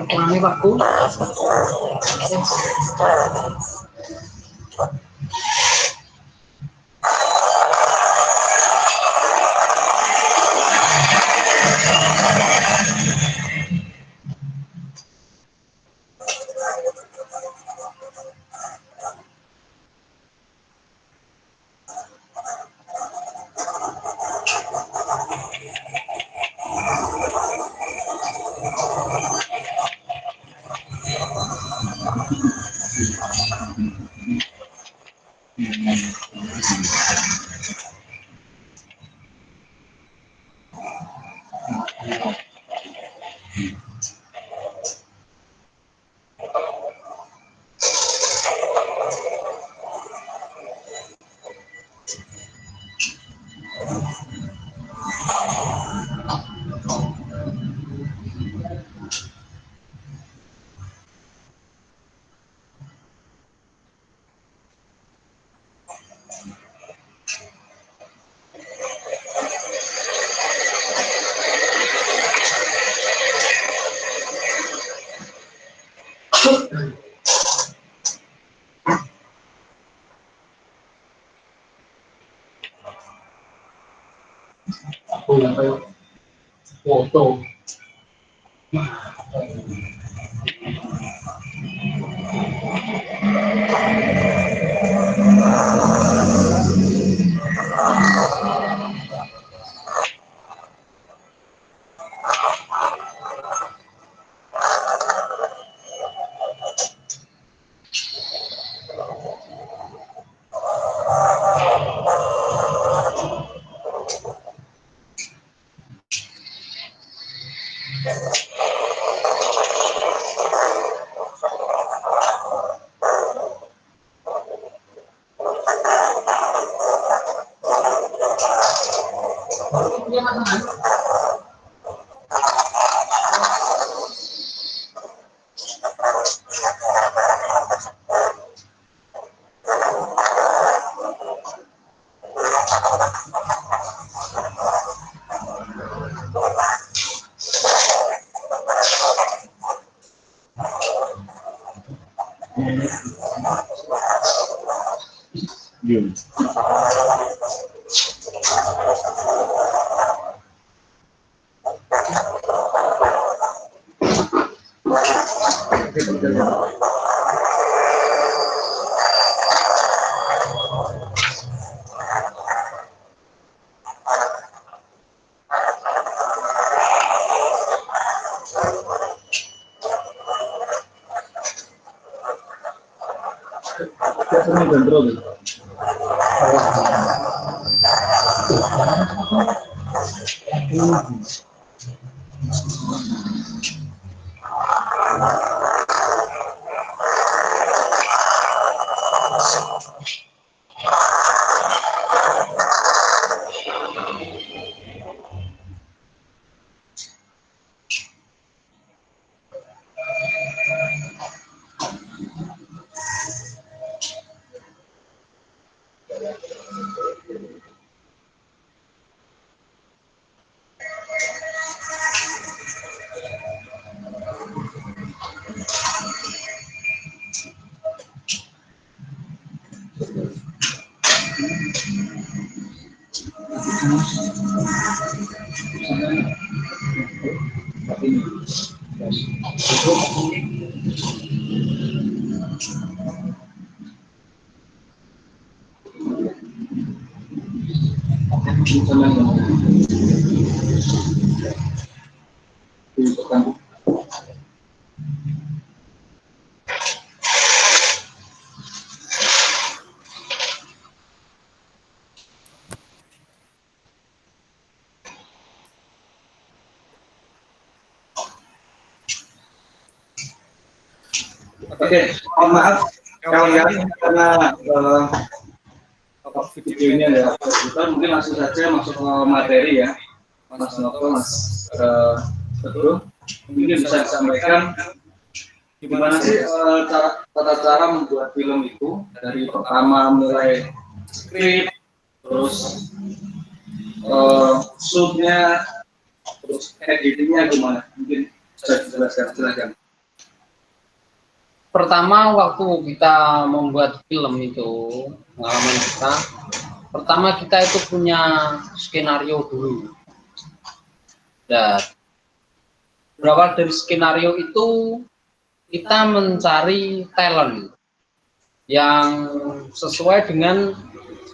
Kurangnya waktu. Foto. Oke, mohon maaf kalau ya karena videonya ya, kita mungkin langsung saja masuk ke materi ya, Mas Noto, Mas Teguh, mungkin bisa disampaikan gimana sih cara membuat film itu dari pertama mulai skrip, terus shootnya, terus editingnya gimana? Mungkin bisa dijelaskan. Pertama waktu kita membuat film itu, pengalaman kita, pertama kita itu punya skenario dulu. Dan berawal dari skenario itu kita mencari talent yang sesuai dengan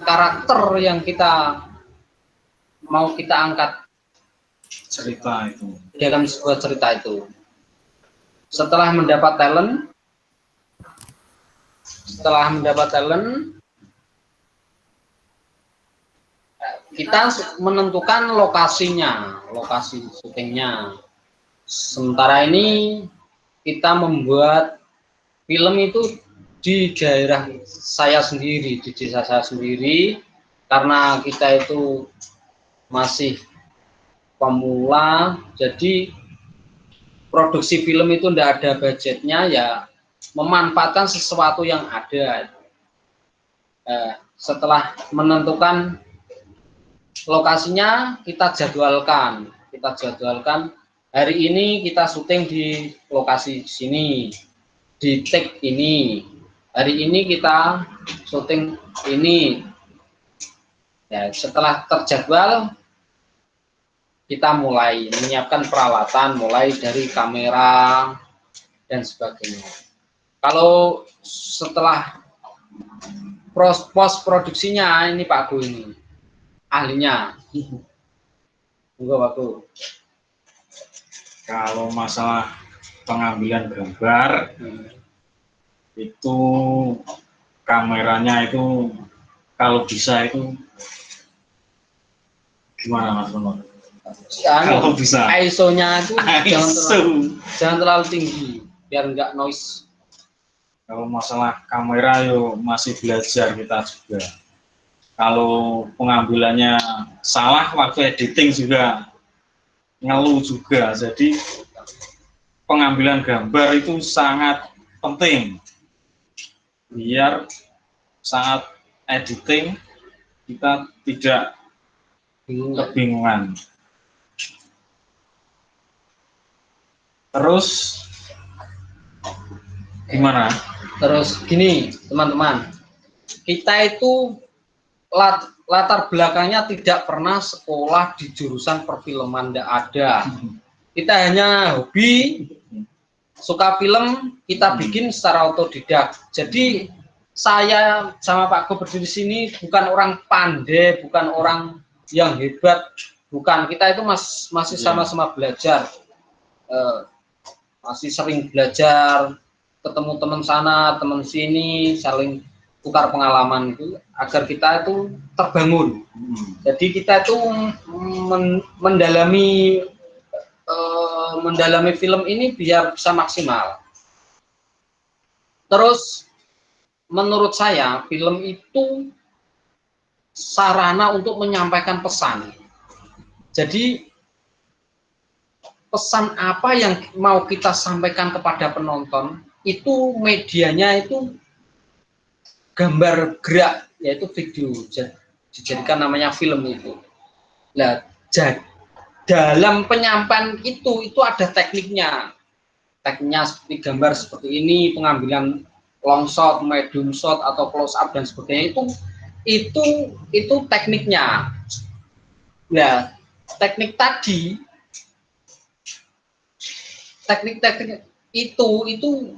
karakter yang kita mau kita angkat cerita itu dalam sebuah cerita itu. Setelah mendapat talent, kita menentukan lokasi syutingnya. Sementara ini kita membuat film itu di daerah saya sendiri, di desa saya sendiri, karena kita itu masih pemula, jadi produksi film itu tidak ada budgetnya, ya memanfaatkan sesuatu yang ada. Setelah menentukan lokasinya, kita jadwalkan hari ini kita syuting di lokasi sini, di take ini, hari ini kita syuting ini. Ya, setelah terjadwal, kita mulai menyiapkan peralatan, mulai dari kamera dan sebagainya. Kalau setelah post produksinya, ini Pak Gu ini ahlinya. Enggak Pak Gu. Kalau masalah pengambilan gambar itu kameranya itu kalau bisa itu gimana Mas Menur? Kalau bisa ISO-nya itu jangan terlalu tinggi biar enggak noise. Kalau masalah kamera yo masih belajar kita juga. Kalau pengambilannya salah waktu editing juga ngeluh juga. Jadi pengambilan gambar itu sangat penting biar saat editing kita tidak kebingungan. Terus gimana? Terus gini teman-teman, kita itu latar belakangnya tidak pernah sekolah di jurusan perfilman, tidak ada. Kita hanya hobi, suka film, kita bikin secara otodidak. Jadi saya sama Pak Gu berdiri di sini bukan orang pandai, bukan orang yang hebat, bukan. Kita itu masih sama-sama belajar, masih sering belajar, ketemu teman sana, teman sini, saling tukar pengalaman itu agar kita itu terbangun. Jadi kita itu mendalami film ini biar bisa maksimal. Terus menurut saya film itu sarana untuk menyampaikan pesan. Jadi pesan apa yang mau kita sampaikan kepada penonton itu medianya itu gambar gerak, yaitu video, dijadikan namanya film itu. Nah, dalam penyampaian itu ada tekniknya seperti gambar seperti ini, pengambilan long shot, medium shot atau close up dan sebagainya, itu tekniknya. Nah, teknik itu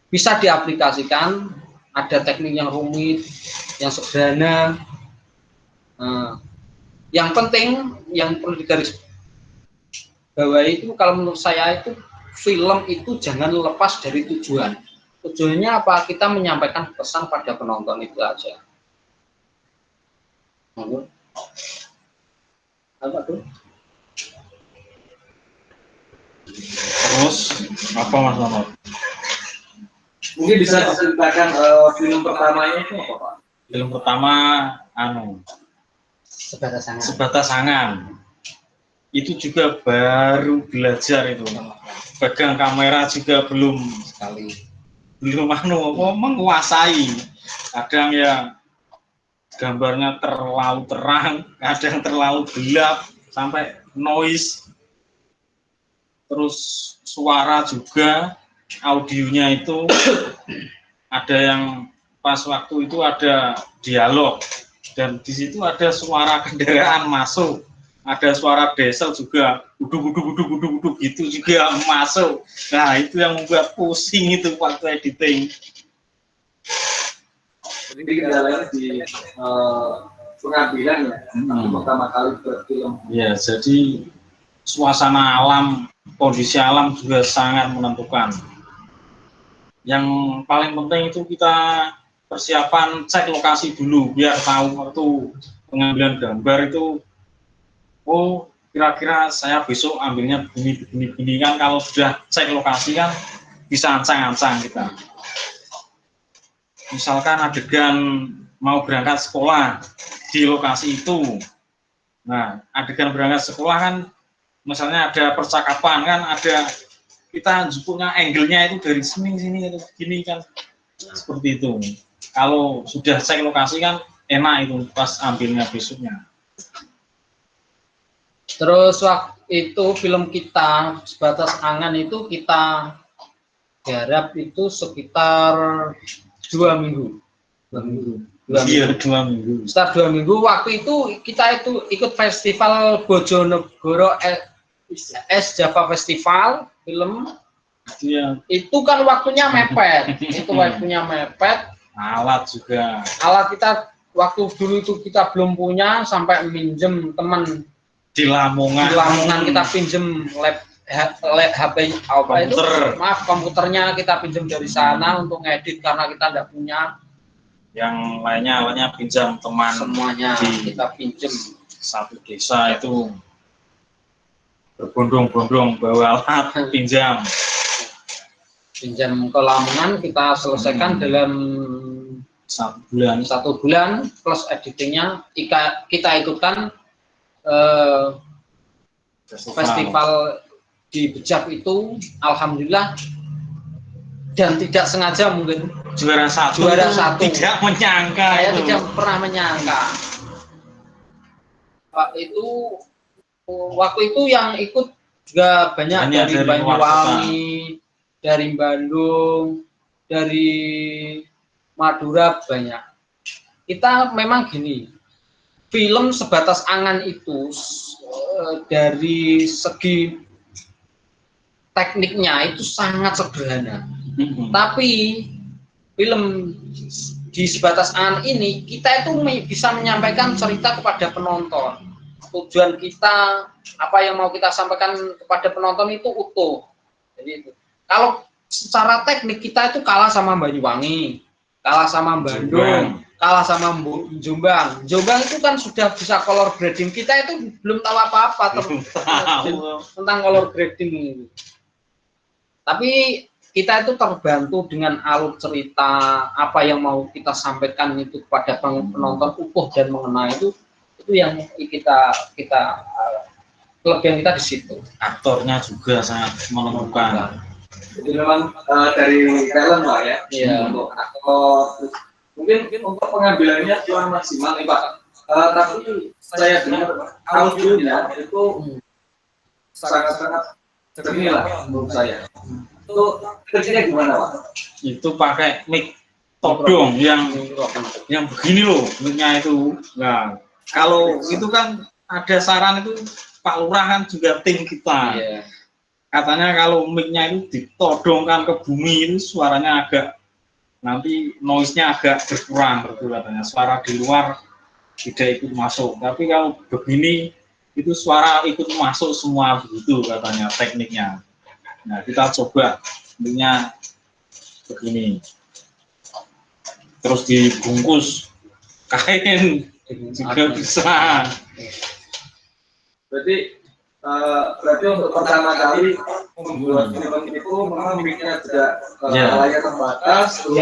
bisa diaplikasikan. Ada teknik yang rumit, yang sederhana. Yang penting, yang perlu digarisbawahi itu, kalau menurut saya itu film itu jangan lepas dari tujuan. Tujuannya apa? Kita menyampaikan pesan pada penonton, itu aja. Apa tuh? Terus apa Mas Nomor? Mungkin bisa diceritakan film pertamanya itu apa Pak? Film pertama Sebatas Angan. Itu juga baru belajar itu. Pegang kamera juga belum menguasai. Kadang ya gambarnya terlalu terang, kadang terlalu gelap sampai noise. Terus suara juga, audionya itu ada yang pas waktu itu ada dialog dan di situ ada suara kendaraan masuk, ada suara diesel juga, uduk gitu juga masuk. Nah itu yang membuat pusing itu waktu editing. Jadi kendalanya di pengambilan ya, pertama kali berfilm. Ya, jadi suasana alam, kondisi alam juga sangat menentukan. Yang paling penting itu kita persiapan cek lokasi dulu biar tahu waktu pengambilan gambar itu, oh kira-kira saya besok ambilnya begini kan. Kalau sudah cek lokasi kan bisa ancang-ancang kita. Misalkan adegan mau berangkat sekolah di lokasi itu. Nah, adegan berangkat sekolah kan misalnya ada percakapan kan, ada kita punya angle-nya itu dari sini atau begini kan. Seperti itu. Kalau sudah cek lokasi kan enak itu pas ambilnya besoknya. Terus waktu itu film kita Sebatas Angan itu kita garap itu sekitar 2 minggu. 2 minggu. 2 minggu. Sekitar 2 minggu. Waktu itu kita itu ikut festival Bojonegoro Java Festival film. Ya. Itu kan waktunya mepet. Itu waktunya mepet. Alat juga. Alat kita waktu dulu itu kita belum punya, sampai minjem teman di Lamongan. Di Lamongan kita pinjem HP apa itu, maaf komputernya kita pinjam dari sana untuk ngedit karena kita tidak punya. Yang lainnya pinjam teman. Semuanya kita pinjam. Satu desa itu berbondong-bondong bawa alat pinjam ke Lamongan, kita selesaikan dalam 1 bulan plus editingnya. Kita ikutkan festival di Bejap itu, alhamdulillah, dan tidak sengaja mungkin juara satu. Tidak menyangka. Saya tidak pernah menyangka. Waktu itu yang ikut juga banyak dari Banyuwangi, dari Bandung, dari Madura banyak. Kita memang gini, film Sebatas Angan itu dari segi tekniknya itu sangat sederhana. Tapi film di Sebatas Angan ini kita itu bisa menyampaikan cerita kepada penonton. Tujuan kita, apa yang mau kita sampaikan kepada penonton itu utuh. Jadi itu. Kalau secara teknik kita itu kalah sama Banyuwangi, kalah sama Bandung, kalah sama Jombang. Jombang itu kan sudah bisa color grading, kita itu belum tahu apa-apa tentang color grading. Tapi kita itu terbantu dengan alur cerita, apa yang mau kita sampaikan itu kepada penonton utuh dan mengena, itu yang kita kelebihan kita di situ. Aktornya juga sangat menentukan. Jadi memang dari talent Pak ya. Iya. Untuk aktor, mungkin untuk pengambilannya kurang maksimal nih Pak. Tapi saya dengar audionya itu sangat-sangat jernih lah menurut saya. Itu kerjanya gimana Pak? Itu pakai mic todong yang begini loh, mic-nya itu. Nah, kalau itu kan ada saran itu Pak Lurah kan juga tim kita. Iya. Katanya kalau mic-nya itu ditodongkan ke bumi itu suaranya agak, nanti noise-nya agak berkurang betul katanya. Suara di luar tidak ikut masuk. Tapi kalau begini itu suara ikut masuk semua begitu katanya tekniknya. Nah, kita coba mic-nya begini. Terus dibungkus kain juga bisa. Berarti berarti untuk pertama kali membuat film itu memang mikirnya juga layar terbatas, terus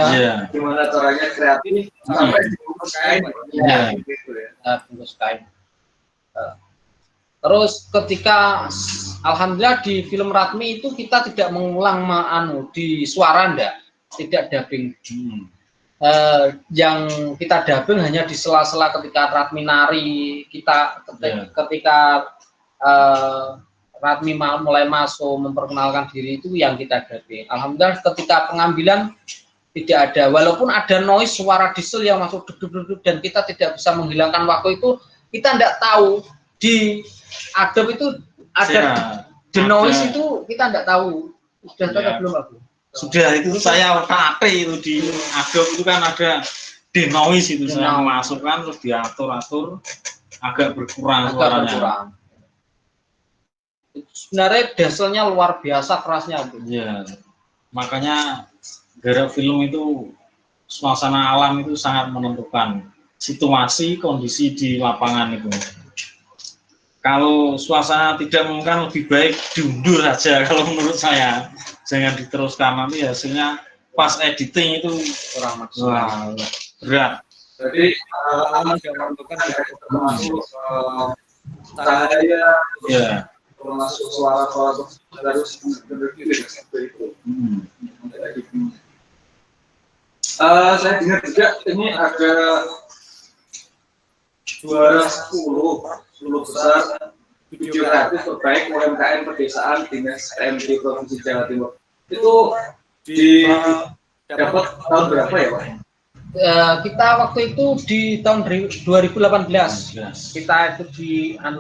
gimana caranya kreatif sampai dibungkus kain, gitu ya. Bungkus kain. Terus ketika alhamdulillah di film Ratmi itu kita tidak mengulang di suara tidak dubbing. Yang kita dubbing hanya di sela-sela ketika Ratmi nari, ketika Ratmi mulai masuk memperkenalkan diri itu yang kita dubbing. Alhamdulillah ketika pengambilan tidak ada, walaupun ada noise suara diesel yang masuk duduk dan kita tidak bisa menghilangkan waktu itu, kita tidak tahu di Adobe itu ada the noise itu kita tidak tahu. Sudah tahu belum aku? Sudah itu saya pakai itu di Adobe itu kan ada the noise itu saya masukkan terus diatur-atur agak berkurang suaranya. Sebenarnya dieselnya luar biasa kerasnya itu. Iya. Makanya gara film itu suasana alam itu sangat menentukan situasi kondisi di lapangan itu. Kalau suasana tidak memungkinkan lebih baik diundur saja kalau menurut saya, jangan diteruskan, nanti hasilnya pas editing itu kurang maksimal, berat. Jadi menentukan termasuk cahaya, termasuk suara-suara harus benar-benar seperti itu. Saya dengar juga ini ada juara 10 besar video kreatif terbaik UMKM pedesaan Dinas PMD Provinsi Jawa Timur. Itu dapat tahun berapa ya, Pak? Kita waktu itu di tahun 2018 kita itu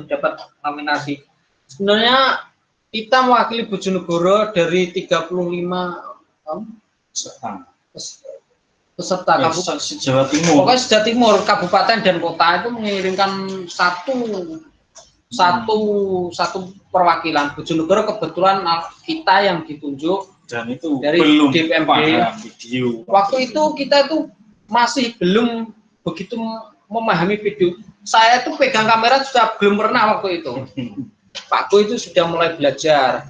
dapat nominasi. Sebenarnya kita mewakili Bojonegoro dari 35 peserta kabupaten Jawa Timur. Pokoknya Jawa Timur, kabupaten dan kota itu mengirimkan satu perwakilan. Bojonegoro kebetulan kita yang ditunjuk dan itu dari belum DPMD. Video. Waktu itu kita itu masih belum begitu memahami video. Saya tuh pegang kamera sudah belum pernah waktu itu. Pak Boy itu sudah mulai belajar.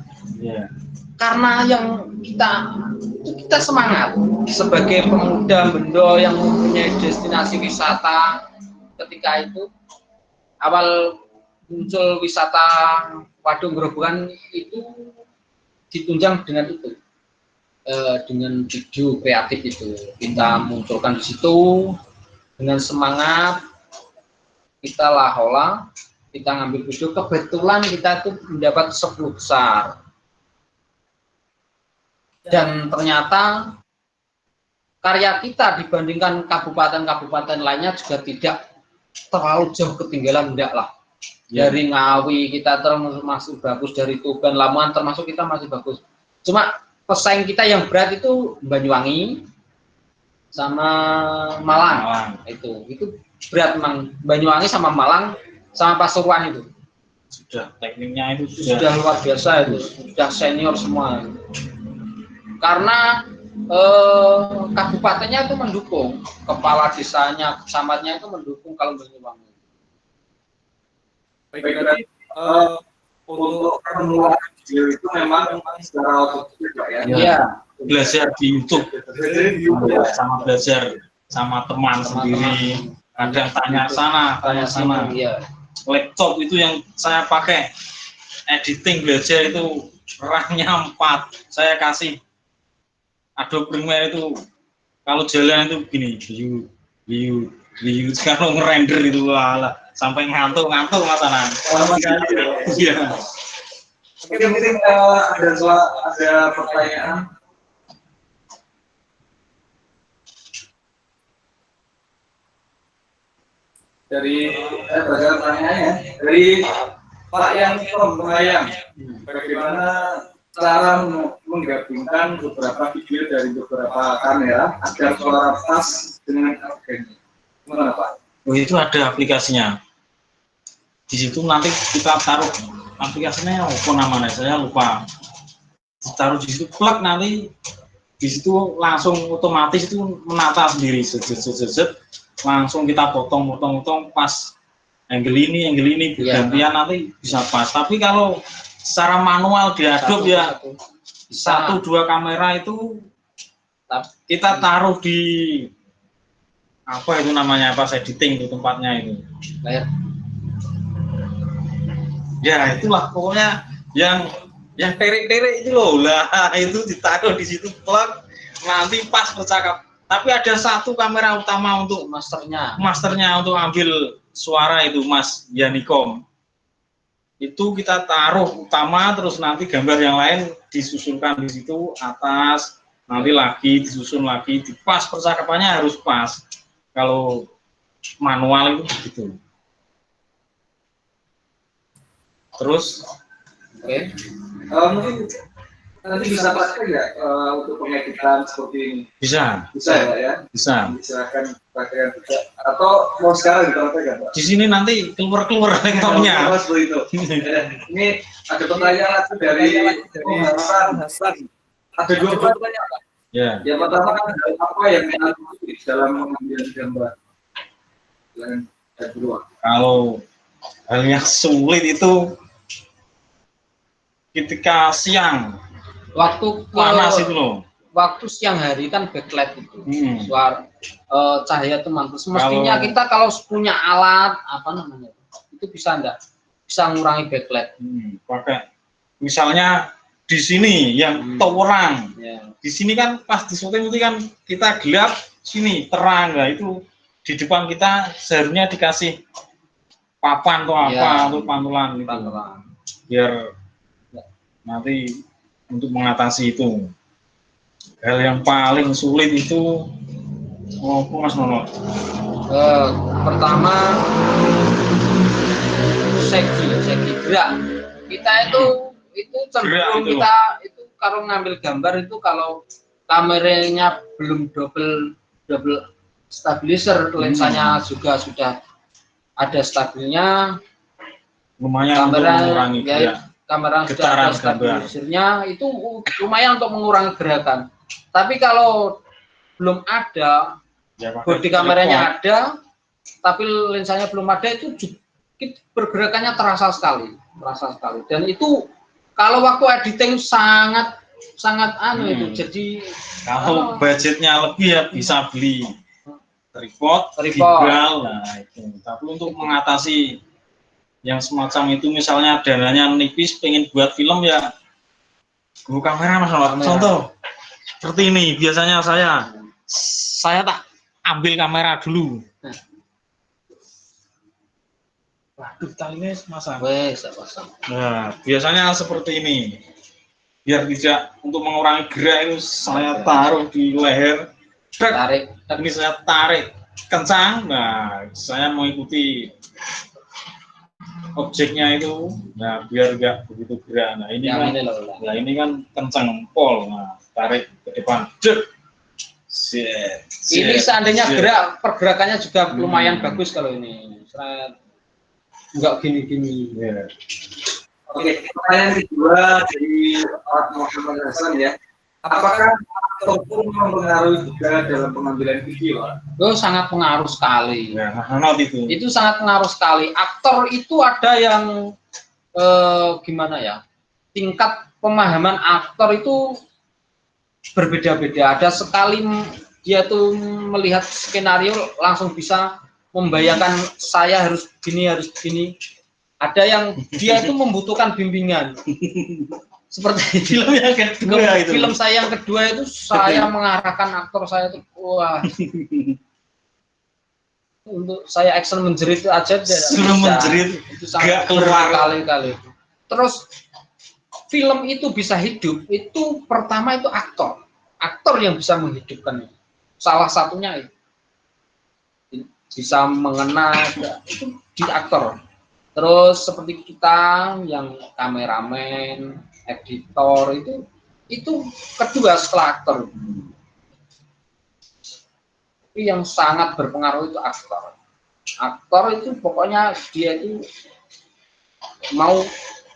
Karena yang kita semangat sebagai pemuda Bendo yang mempunyai destinasi wisata. Ketika itu awal muncul wisata Wadung Grobogan itu ditunjang dengan itu, dengan video kreatif itu kita munculkan di situ dengan semangat. Kita lahola, kita ngambil video, kebetulan kita itu mendapat 10 besar. Dan ternyata karya kita dibandingkan kabupaten-kabupaten lainnya juga tidak terlalu jauh ketinggalan, enggak lah. Dari Ngawi kita termasuk bagus, dari Tuban, Lamongan termasuk kita masih bagus. Cuma pesaing kita yang berat itu Banyuwangi sama Malang. Itu berat memang, Banyuwangi sama Malang sama Pasuruan itu. Sudah tekniknya itu sudah luar biasa itu, sudah senior semua. Karena kabupatennya itu mendukung, kepala desanya, kecamatannya itu mendukung kalau Banyuwangi. Baik, berarti untuk permulaan video itu memang secara otodidak ya. Iya. Belajar di YouTube, sama belajar sama teman sendiri. Kadang tanya sana, tanya sana. Iya. Laptop itu yang saya pakai editing belajar itu RAM-nya 4. Saya kasih Adobe Premiere itu kalau jalan itu gini, view kalau ngerender itu lah sampai ngantuk Mas Anan. Iya. Mungkin ada pertanyaan. Dari pertanyaannya dari Pak Yang Pembayang, bagaimana cara menggabungkan beberapa video dari beberapa kamera agar suara pas dengan organik? Gimana Pak? Oh, itu ada aplikasinya. Di situ nanti kita taruh aplikasinya apa namanya, saya lupa. Ditaruh di situ plug, nanti di situ langsung otomatis itu menata sendiri, langsung kita potong pas angle ini Iya. bergantian nanti bisa pas. Tapi kalau secara manual di Adobe ya satu dua kamera itu kita taruh di apa itu namanya, pas editing di tempatnya itu. layar. Ya itulah pokoknya yang terek-terek itu loh lah, itu ditaruh di situ plug, nanti pas bercakap. Tapi ada satu kamera utama untuk masternya untuk ambil suara itu Mas Yanikom. Itu kita taruh utama, terus nanti gambar yang lain disusunkan di situ atas, nanti lagi disusun lagi, di pas percakapannya harus pas. Kalau manual itu begitu. Terus Oke. Mungkin nanti bisa praktek nggak untuk pengeditan seperti ini? bisa Bisa ya? bisa Silakan praktekkan juga. Atau mau sekarang dipraktekkan, Pak? di sini nanti keluar laptopnya. Seperti itu. Ini ada pertanyaan lagi dari Hasan. Ada 2 pertanyaan, Pak. Ya, Yang pertama kan apa yang dilakukan dalam mengambil gambar? Yang kedua. kalau hal yang sulit itu ketika siang Waktu panas itu loh. waktu siang hari kan backlight itu suara cahaya itu mantul. Semestinya Kalau- kita kalau punya alat apa namanya itu bisa ngurangi backlight. Pakai misalnya di sini yang towerang, Ya. di sini kan pas di syuting itu kan kita gelap, sini terang, lah itu di depan kita seharusnya dikasih papan atau apa Ya. atau pantulan gitu, Pantulan. biar nanti untuk mengatasi itu. Hal yang paling sulit itu Mas Nono? Pertama segi gerak. Kita itu cenderung Gerak itu. kita itu kalau ngambil gambar itu kalau kameranya belum double stabilizer, lensanya juga sudah ada stabilnya, Lumayan untuk kamera mengurangi ya, gerak. kamera sudah Getaran ada stabilizernya, itu lumayan untuk mengurangi gerakan. Tapi kalau belum ada, Ya, pakai bodi kameranya ada, tapi lensanya belum ada, itu pergerakannya terasa sekali. Dan itu kalau waktu editing sangat itu. Jadi kalau budgetnya lebih ya bisa beli tripod, Tripod. gimbal, nah itu. Tapi untuk mengatasi yang semacam itu, misalnya dananya nipis, pengen buat film ya, guru kamera Mas. Contoh seperti ini, biasanya saya tak ambil kamera dulu. Waduh, talinya masang. wes Nah, biasanya seperti ini. Biar tidak, untuk mengurangi gerak itu saya taruh di leher. tarik. Ini saya tarik kencang. Nah, saya mengikuti objeknya itu. Nah, biar enggak begitu gerak. Nah, ini Yang kan, ini loh. nah ini kan kencang pol. Nah, tarik ke depan. Dek. Ini seandainya pergerakannya juga lumayan bagus kalau ini. Enggak gini-gini. Ya. Oke, pertanyaan kedua dari Muhammad Hasan ya. Apakah aktor pun mempengaruhi juga dalam pengambilan video? Itu sangat pengaruh sekali. Ya, nah, itu. Itu sangat pengaruh sekali. Aktor itu ada yang gimana ya? Tingkat pemahaman aktor itu berbeda-beda. Ada sekali dia tuh melihat skenario langsung bisa membayangkan saya harus begini. Ada yang dia itu membutuhkan bimbingan. Seperti Film yang kedua itu. Film saya yang kedua itu saya mengarahkan aktor saya itu, wah, untuk saya action menjerit aja Suruh menjerit, itu sangat gak keluar. kali-kali. Terus film itu bisa hidup itu pertama itu aktor yang bisa menghidupkan itu. Salah satunya itu bisa mengena itu di aktor. Terus seperti kita yang kameramen, editor itu kedua setelah aktor. Tapi yang sangat berpengaruh itu aktor. Aktor itu pokoknya dia itu mau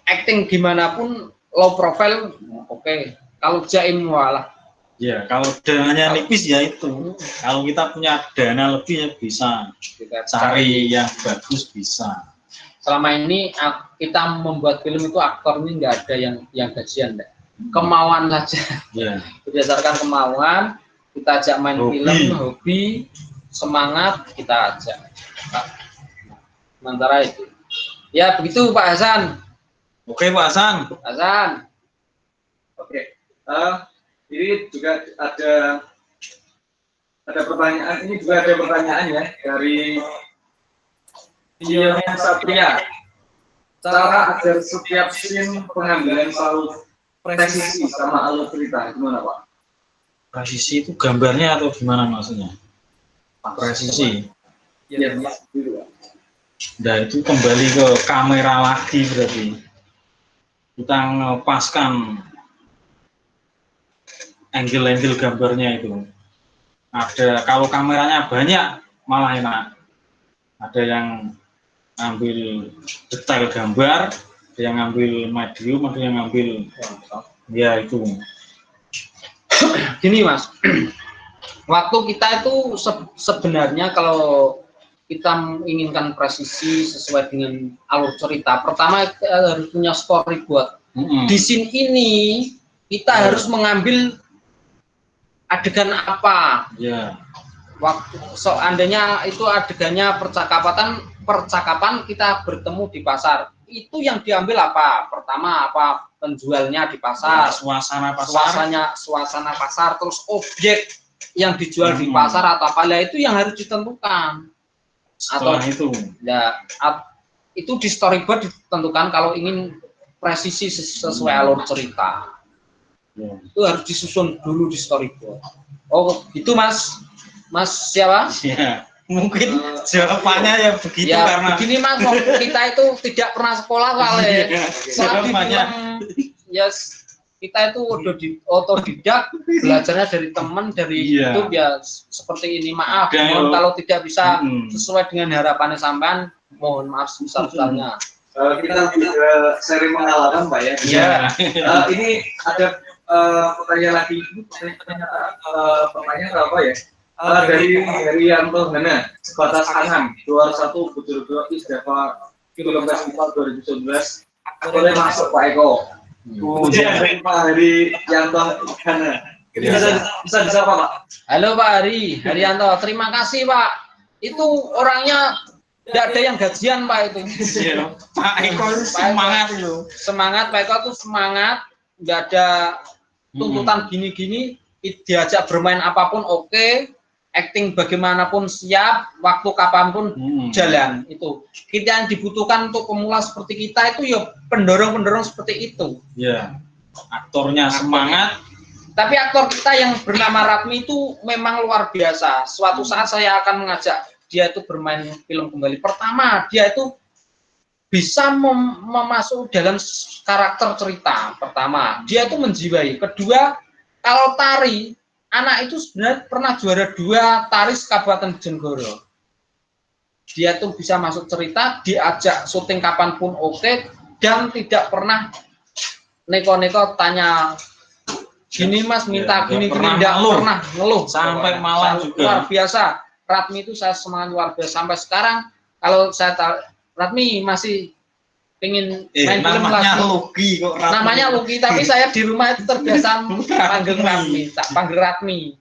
acting gimana pun low profile, oke. Kalau jaim walah Ya, kalau dananya nipis ya itu. Kalau kita punya dana lebih ya bisa Kita cari yang bagus bisa. Selama ini kita membuat film itu aktornya nggak ada yang gajian, enggak. Kemauan saja. Ya. Berdasarkan kemauan, kita ajak main Hobi. film, hobi, semangat kita ajak. Sementara itu. Ya begitu Pak Hasan. Oke Pak Hasan. Hasan. Oke. Ini juga ada pertanyaan. Ini juga ada pertanyaan ya dari Dion Satria. Cara agar setiap scene pengambilan selalu presisi sama alur cerita gimana Pak? Presisi itu gambarnya atau gimana maksudnya? Presisi. Iya, Mas. Gitu, Pak. Nah itu kembali ke kamera lagi berarti. Kita ngepaskan angle-angle gambarnya itu. Ada kalau kameranya banyak malah enak. Ada yang ambil detail gambar, ada yang ngambil medium, ada yang ngambil ya itu. Gini Mas, waktu kita itu sebenarnya kalau kita menginginkan presisi sesuai dengan alur cerita, pertama kita harus punya storyboard. Di scene ini kita harus mengambil adegan apa. Ya. Waktu seandainya itu adegannya percakapan kita bertemu di pasar, itu yang diambil apa? Pertama apa penjualnya di pasar, Suasana pasar, suasana pasar, terus objek yang dijual di pasar atau apa, itu yang harus ditentukan. Setelah Atau itu ya itu di storyboard ditentukan kalau ingin presisi sesuai alur cerita. ya. Itu harus disusun dulu di storyboard. Oh gitu Mas siapa? Ya, mungkin jawabannya ya begitu Ya karena begini Mas, kita itu tidak pernah sekolah soalnya. Soal di jawabannya film, yes, kita itu otodidak, belajarnya dari teman, dari YouTube ya seperti ini. Maaf, mohon kalau tidak bisa sesuai dengan harapannya sampean, mohon maaf sebesar-besarnya. Kita juga sering pengalaman Pak ya. Iya. Ini ada pertanyaan lagi. Pertanyaan apa ya? Dari Yanto Hana, sebatas angan 21 betul-betul Isdava Film Festival 2019 boleh masuk Pak Eko. Kemudian dari Pak Hari Yanto Hana. Bisa disapa Pak? Halo Pak Haryanto, terima kasih Pak. Itu orangnya tidak ada yang gajian Pak itu. Pak Eko semangat itu. Semangat Pak Eko tuh semangat, nggak ada tuntutan gini-gini, diajak bermain apapun oke. Acting bagaimanapun siap, waktu kapanpun jalan itu. Kita yang dibutuhkan untuk pemula seperti kita itu ya pendorong-pendorong seperti itu. Ya, aktornya semangat. Tapi aktor kita yang bernama Ratmi itu memang luar biasa. Suatu saat saya akan mengajak dia itu bermain film kembali. Pertama, dia itu bisa memasuk dalam karakter cerita. Pertama, dia itu menjiwai. Kedua, kalau tari, anak itu sebenarnya pernah juara 2 tari Kabupaten Jenggoro. Dia tuh bisa masuk cerita, diajak syuting kapanpun oke, dan tidak pernah neko-neko tanya gini Mas minta gini tidak pernah ngeluh sampai malam juga. Luar biasa. Ratmi itu saya semangat luar biasa sampai sekarang. Kalau saya tahu Ratmi masih pengen main film lagi. Luki kok Ratmi. Namanya Luki, tapi saya di rumah itu terbiasa panggil Ratmi, tak panggil Ratmi.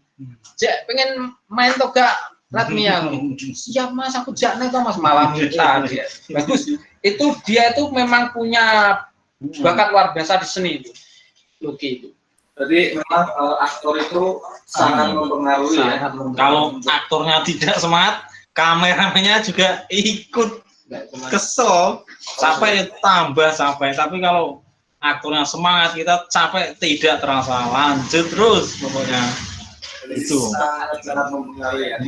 Cek pengen main toga Ratmi ya. Siap Mas, aku jakne to Mas, malam kita dia. Bagus. Itu dia itu memang punya bakat luar biasa di seni itu. Luki itu. Jadi memang aktor itu sangat mempengaruhi ya. Kalau aktornya tidak semangat, kameramennya juga ikut kesel, sampai tambah sampai. Tapi kalau aktornya semangat, kita capek tidak terasa, lanjut terus pokoknya. Itu sangat mempengaruhi ya.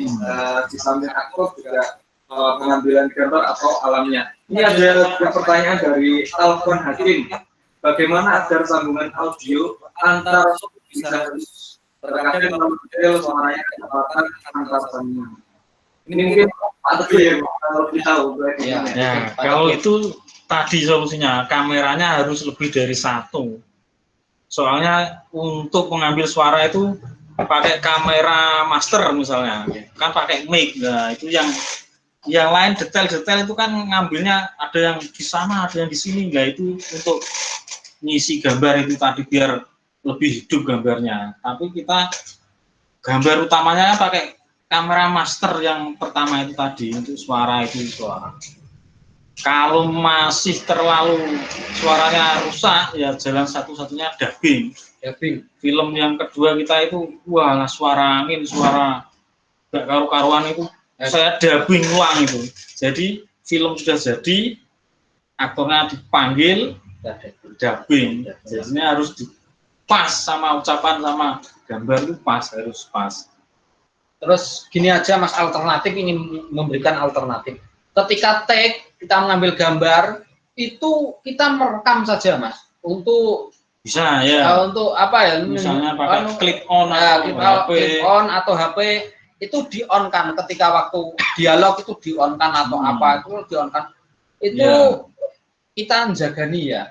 Di samping aktor juga pengambilan gambar atau alamnya. Ini ada pertanyaan dari Alfon Hakim. Bagaimana agar sambungan audio antar bisa terkadang detail suaranya kecepatan antar sambungan? Ini mungkin Pak Teguh ya, kalau kita tahu. Ya, kalau itu tadi solusinya, kameranya harus lebih dari 1. Soalnya untuk mengambil suara itu pakai kamera master misalnya, kan pakai mic. Nah, itu yang lain detail-detail itu kan ngambilnya ada yang di sana, ada yang di sini. Enggak, itu untuk ngisi gambar itu tadi biar lebih hidup gambarnya. Tapi kita gambar utamanya pakai kamera master yang pertama itu tadi, untuk suara itu suara. Kalau masih terlalu suaranya rusak, ya jalan satu-satunya dubbing. Film yang kedua kita itu, wah suara angin, suara gak karu-karuan itu, saya dubbing ulang itu. Jadi film sudah jadi, aktornya dipanggil, dubbing. Jadinya harus pas sama ucapan sama gambar itu harus pas. Terus gini aja Mas, alternatif, ingin memberikan alternatif. Ketika take, kita mengambil gambar, itu kita merekam saja Mas. Untuk bisa ya. Untuk apa ya? Misalnya pakai click on atau HP itu di on kan, ketika waktu dialog itu di on kan, atau apa itu di on kan. Itu kita menjagani ya.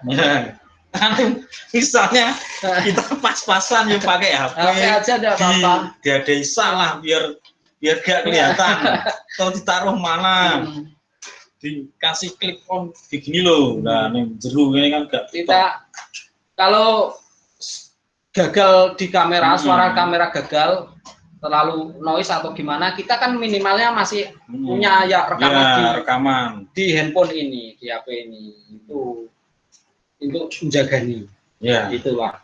Misalnya kita pas-pasan yang pakai HP aja ada apa-apa. Diadai salah biar gak kelihatan. Atau ditaruh mana? Dikasih klik on begini loh. Nah, nih jeru ini kan gak kita kalau gagal di kamera, suara kamera gagal, terlalu noise atau gimana, kita kan minimalnya masih punya ya rekaman di handphone ini, di HP ini. Itu untuk menjaga nih. Ya. Itulah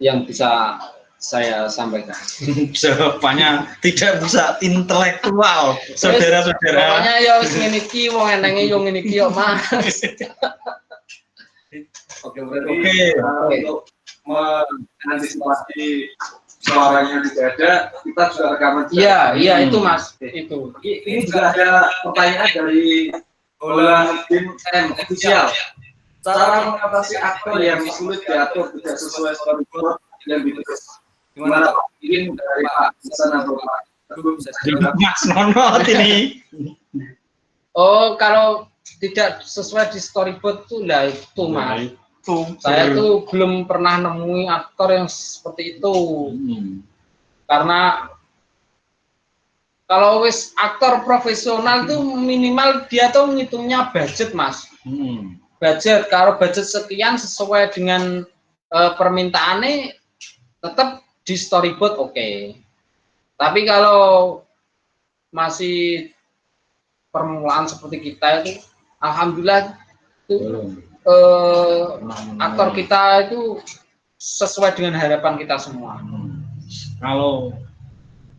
yang bisa saya sampaikan. Jawabannya tidak bisa intelektual, saudara-saudara. Pokoknya ya ngene iki wong enenge yo ngene iki yo mah. Oke, untuk mengantisipasi suaranya tidak ada, kita juga rekaman. Iya, itu Mas. Itu. Ini juga ada pertanyaan dari Bola Tim M official. Cara mengatasi aktor yang sulit diatur tidak sesuai storyboard yang ditulis. Gimana Pak? Ingin dari Pak Hasan atau Pak Teguh bisa dijelaskan. Mas Nonot ini. Oh, kalau tidak sesuai di storyboard tuh lah itu Mas. Saya tuh belum pernah nemui aktor yang seperti itu. Karena kalau wis aktor profesional tuh minimal dia tuh ngitungnya budget Mas. Budget, kalau budget sekian sesuai dengan permintaannya tetap di storyboard oke. Tapi kalau masih permulaan seperti kita itu, alhamdulillah itu aktor kita itu sesuai dengan harapan kita semua. Kalau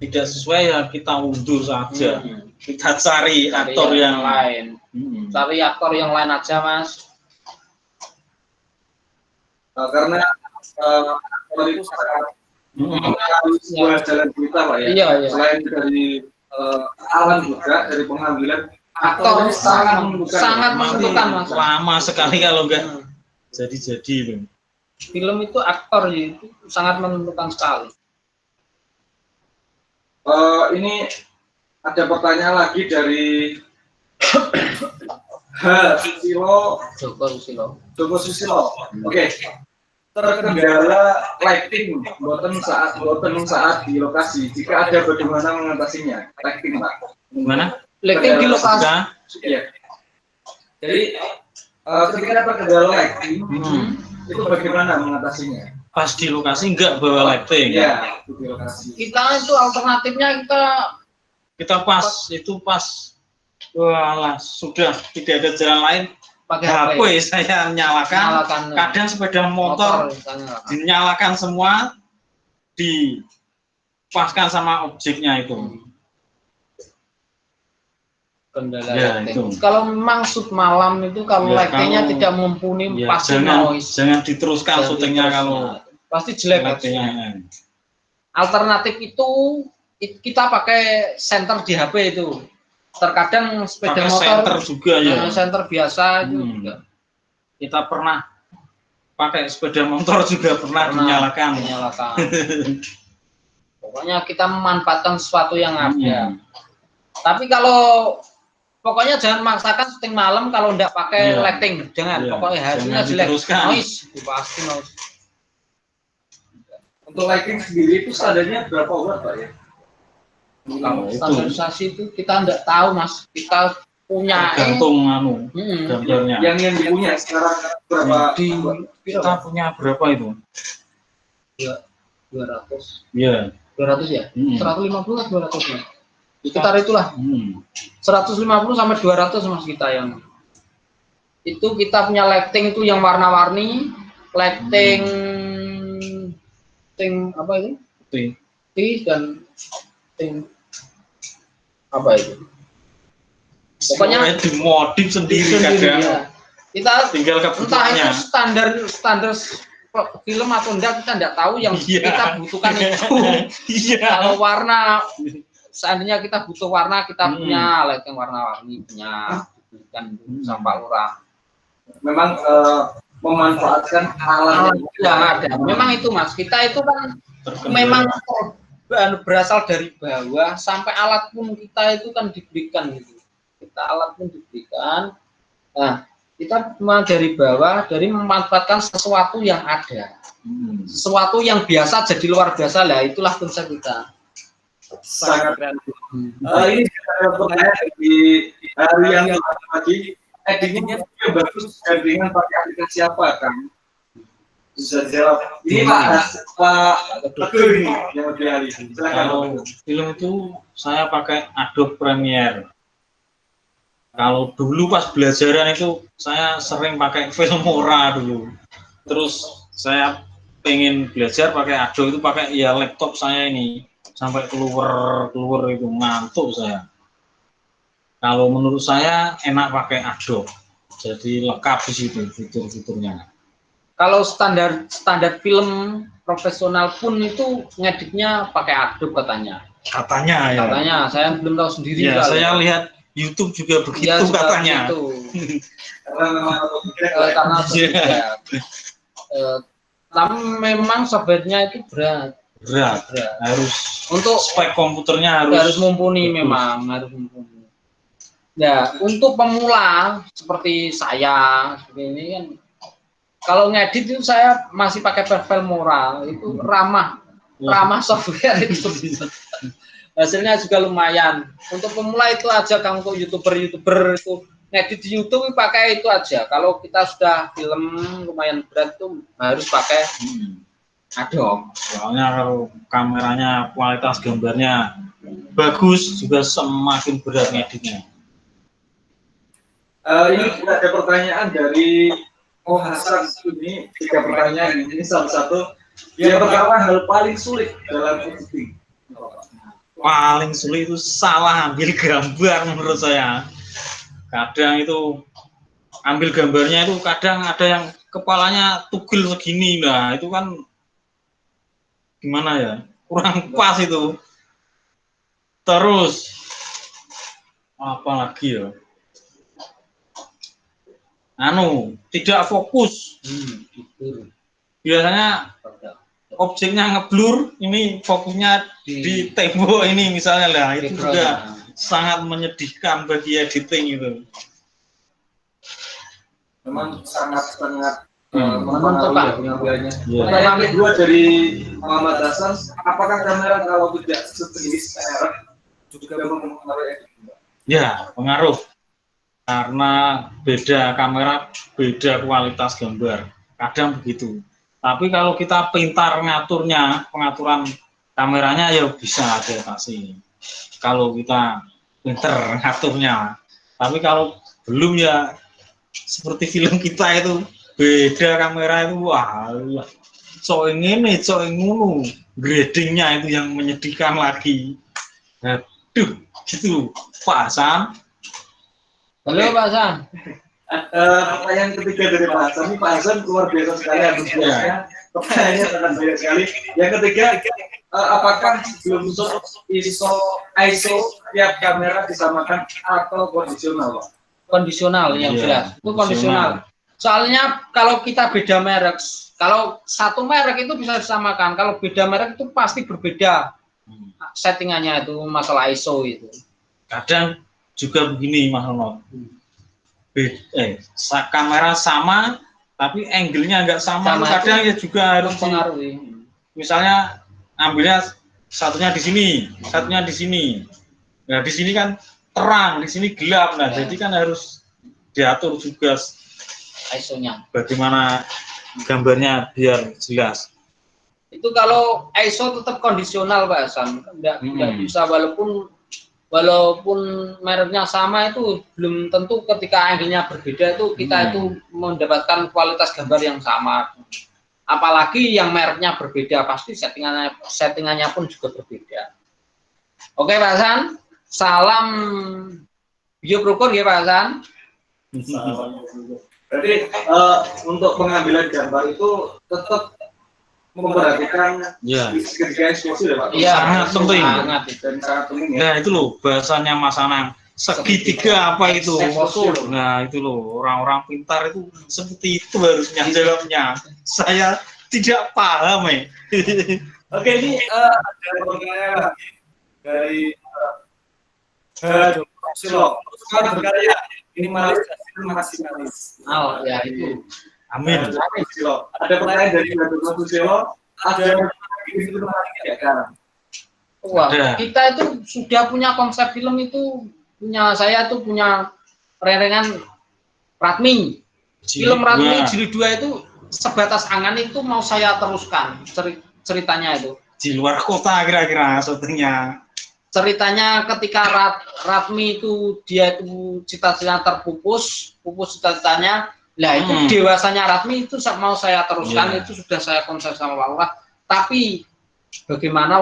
tidak sesuai ya kita undur saja. Kita cari aktor yang lain. Cari aktor yang lain aja Mas. Karena aktor itu sangat sebuah jalan cerita Pak ya. Iya. Selain dari alam juga, dari pengambilan aktor sangat menentukan Mas. Lama sekali kalau enggak jadi loh. Film itu aktor ya, itu sangat menentukan sekali. Ini ada pertanyaan lagi dari Joko Susilo. Oke. Terkendala lighting boten saat di lokasi. Jika ada bagaimana mengatasinya? Lighting Pak. Gimana? Lighting di lokasi. Iya. Jadi ketika ada terkendala lighting, itu bagaimana mengatasinya? Pas di lokasi enggak bawa lighting. Iya, di lokasi. Kita itu alternatifnya kita pas walah sudah tidak ada jalan lain, pakai HP saya nyalakan. Kadang sepeda motor dinyalakan semua, dipaskan sama objeknya itu. Kendala Ya, lighting. Kalau memang shoot malam itu kalau lightingnya tidak mumpuni pasti noise. Jangan diteruskan syutingnya kalau pasti jelek lightingnya. Alternatif itu kita pakai senter di HP itu. Terkadang sepeda motor senter juga ya. Senter biasa itu juga. Kita pernah pakai sepeda motor juga pernah dinyalakan. Pokoknya kita memanfaatkan sesuatu yang ada. Tapi kalau pokoknya jangan memaksakan syuting malam kalau enggak pakai lighting, jangan. Pokoknya hasilnya jelek, noise, itu pasti noise. Untuk lighting sendiri itu standarnya berapa watt Pak ya? Kalau itu. standarisasi itu kita tidak tahu Mas, kita punya Tergantung gambarnya. Yang dipunya sekarang berapa? di Kita punya berapa itu? 200 Iya. 200 ya? 150 atau 200 ya? Sekitar itulah. 150 sampai 200 Mas kita yang. Itu kita punya lighting itu yang warna-warni, lighting apa itu? T dan ting apa itu? Pokoknya dimodif sendiri kadang. ya. Kita Tinggal entah kebutuhannya. itu standar film atau enggak kita enggak tahu, yang kita butuhkan itu. Kalau warna, seandainya kita butuh warna, kita punya lighting warna-warni, punya kan sampah lurah. Memang memanfaatkan alat yang ada. Memang itu Mas, kita itu kan memang berasal dari bawah, sampai alat pun kita itu kan diberikan gitu. Kita alat pun diberikan. Nah, kita memang dari bawah, dari memanfaatkan sesuatu yang ada, sesuatu yang biasa jadi luar biasa lah. Itulah konsep kita. sangat kreatif. Ini ada pertanyaan dari hari yang tadi, editingnya juga bagus, editingan pakai aplikasi apa kan? Bisa jawab. Ini Pak Teguh ini yang lebih ahli. Silakan. Kalau film itu saya pakai Adobe Premiere. Kalau dulu pas belajaran itu saya sering pakai Filmora dulu. Terus saya pengen belajar pakai Adobe itu pakai ya laptop saya ini sampai keluar itu ngantuk saya. Kalau menurut saya enak pakai Adobe. Jadi lengkap di situ fitur-fiturnya. Kalau standar film profesional pun itu ngeditnya pakai Adobe katanya. Katanya ya. Katanya, saya belum tahu sendiri. Ya, saya lihat YouTube juga begitu ya, katanya. Karena tapi memang softwarenya itu berat. Harus untuk spek komputernya harus mumpuni, memang harus mumpuni. Ya, untuk pemula seperti saya seperti ini kan, kalau ngedit itu saya masih pakai Filmora, itu ramah software itu. Hasilnya juga lumayan. Untuk pemula itu aja, Kang. Untuk youtuber itu ngedit di YouTube pakai itu aja. Kalau kita sudah film lumayan berat itu harus pakai Adobe. Soalnya kalau kameranya kualitas gambarnya bagus juga semakin berat ngeditnya. Ini ada pertanyaan dari Hasan. Ini 3 pertanyaan. Ini salah satu. Yang pertama, hal paling sulit dalam editing. Paling sulit itu salah ambil gambar menurut saya. Kadang itu ambil gambarnya itu kadang ada yang kepalanya tugel segini, nah itu kan gimana ya, kurang pas itu. Terus apa lagi ya, tidak fokus. Biasanya objeknya ngeblur, ini fokusnya di tembok ini misalnya lah, itu juga sangat menyedihkan bagi editing itu. Memang sangat menentukan pengambilannya. Pertanyaan kedua dari Muhammad Hasan, apakah kamera kalau tidak sejenis merek juga mempengaruhi editing? Ya, pengaruh. Karena beda kamera, beda kualitas gambar. Kadang begitu. Tapi kalau kita pintar pengaturan kameranya ya bisa adaptasi. Kalau kita pintar ngaturnya. Tapi kalau belum ya seperti film kita itu, beda kamera itu, wah, cok ini, cok ngono, gradingnya itu yang menyedihkan lagi. Aduh, gitu, Pak Hasan. Halo Pak Hasan. Pertanyaan ketiga dari Pak Hasan, ini Pak Hasan luar biasa sekali antusiasnya. Pertanyaannya sangat banyak sekali. Yang ketiga, apakah sebelum ISO tiap kamera disamakan atau kondisional, Pak? Kondisional yang jelas, itu kondisional. Soalnya kalau kita beda merek, kalau satu merek itu bisa disamakan, kalau beda merek itu pasti berbeda settingannya, itu masalah ISO itu. Kadang juga begini Mas Ronald. Kamera sama tapi angle-nya nggak sama, kadang ya juga harus mempengaruhi. misalnya ambilnya satunya di sini, satunya di sini. Nah, di sini kan terang, di sini gelap. Nah, Ya. jadi kan harus diatur juga ISO-nya. bagaimana gambarnya biar jelas. Itu kalau ISO tetap kondisional Pak Hasan, nggak bisa walaupun mereknya sama itu belum tentu ketika angle-nya berbeda itu kita itu mendapatkan kualitas gambar yang sama. Apalagi yang mereknya berbeda pasti settingannya pun juga berbeda. Oke Pak Hasan, salam bioprokur ya Pak Hasan. Berarti untuk pengambilan gambar itu tetap memperhatikan ketika eksposur ya Pak? Iya, sangat penting. Dan sangat penting ya. Nah, itu loh bahasanya Mas Anang. Segitiga apa itu? Eksposur. Nah, itu loh orang-orang pintar itu seperti itu harusnya jawabnya. Saya tidak paham Oke, ini ada pertanyaan lagi dari Silo. Sekarang berkarya minimalis dan maksimalis. Oh ya itu. Amin. Silo. Ada pertanyaan dari Bapak Silo. Ada itu ya kan? Wah, Ada. kita itu sudah punya konsep film itu saya tuh punya renrengan Ratmi. Film Ratmi Jilid 2 itu sebatas angan itu mau saya teruskan ceritanya itu. Di luar kota kira-kira syutingnya. Ceritanya ketika Ratmi itu dia itu cita-citanya pupus cita-citanya. Lah itu dewasanya Ratmi itu mau saya teruskan itu sudah saya konsep sama Pak Lurah. Tapi bagaimana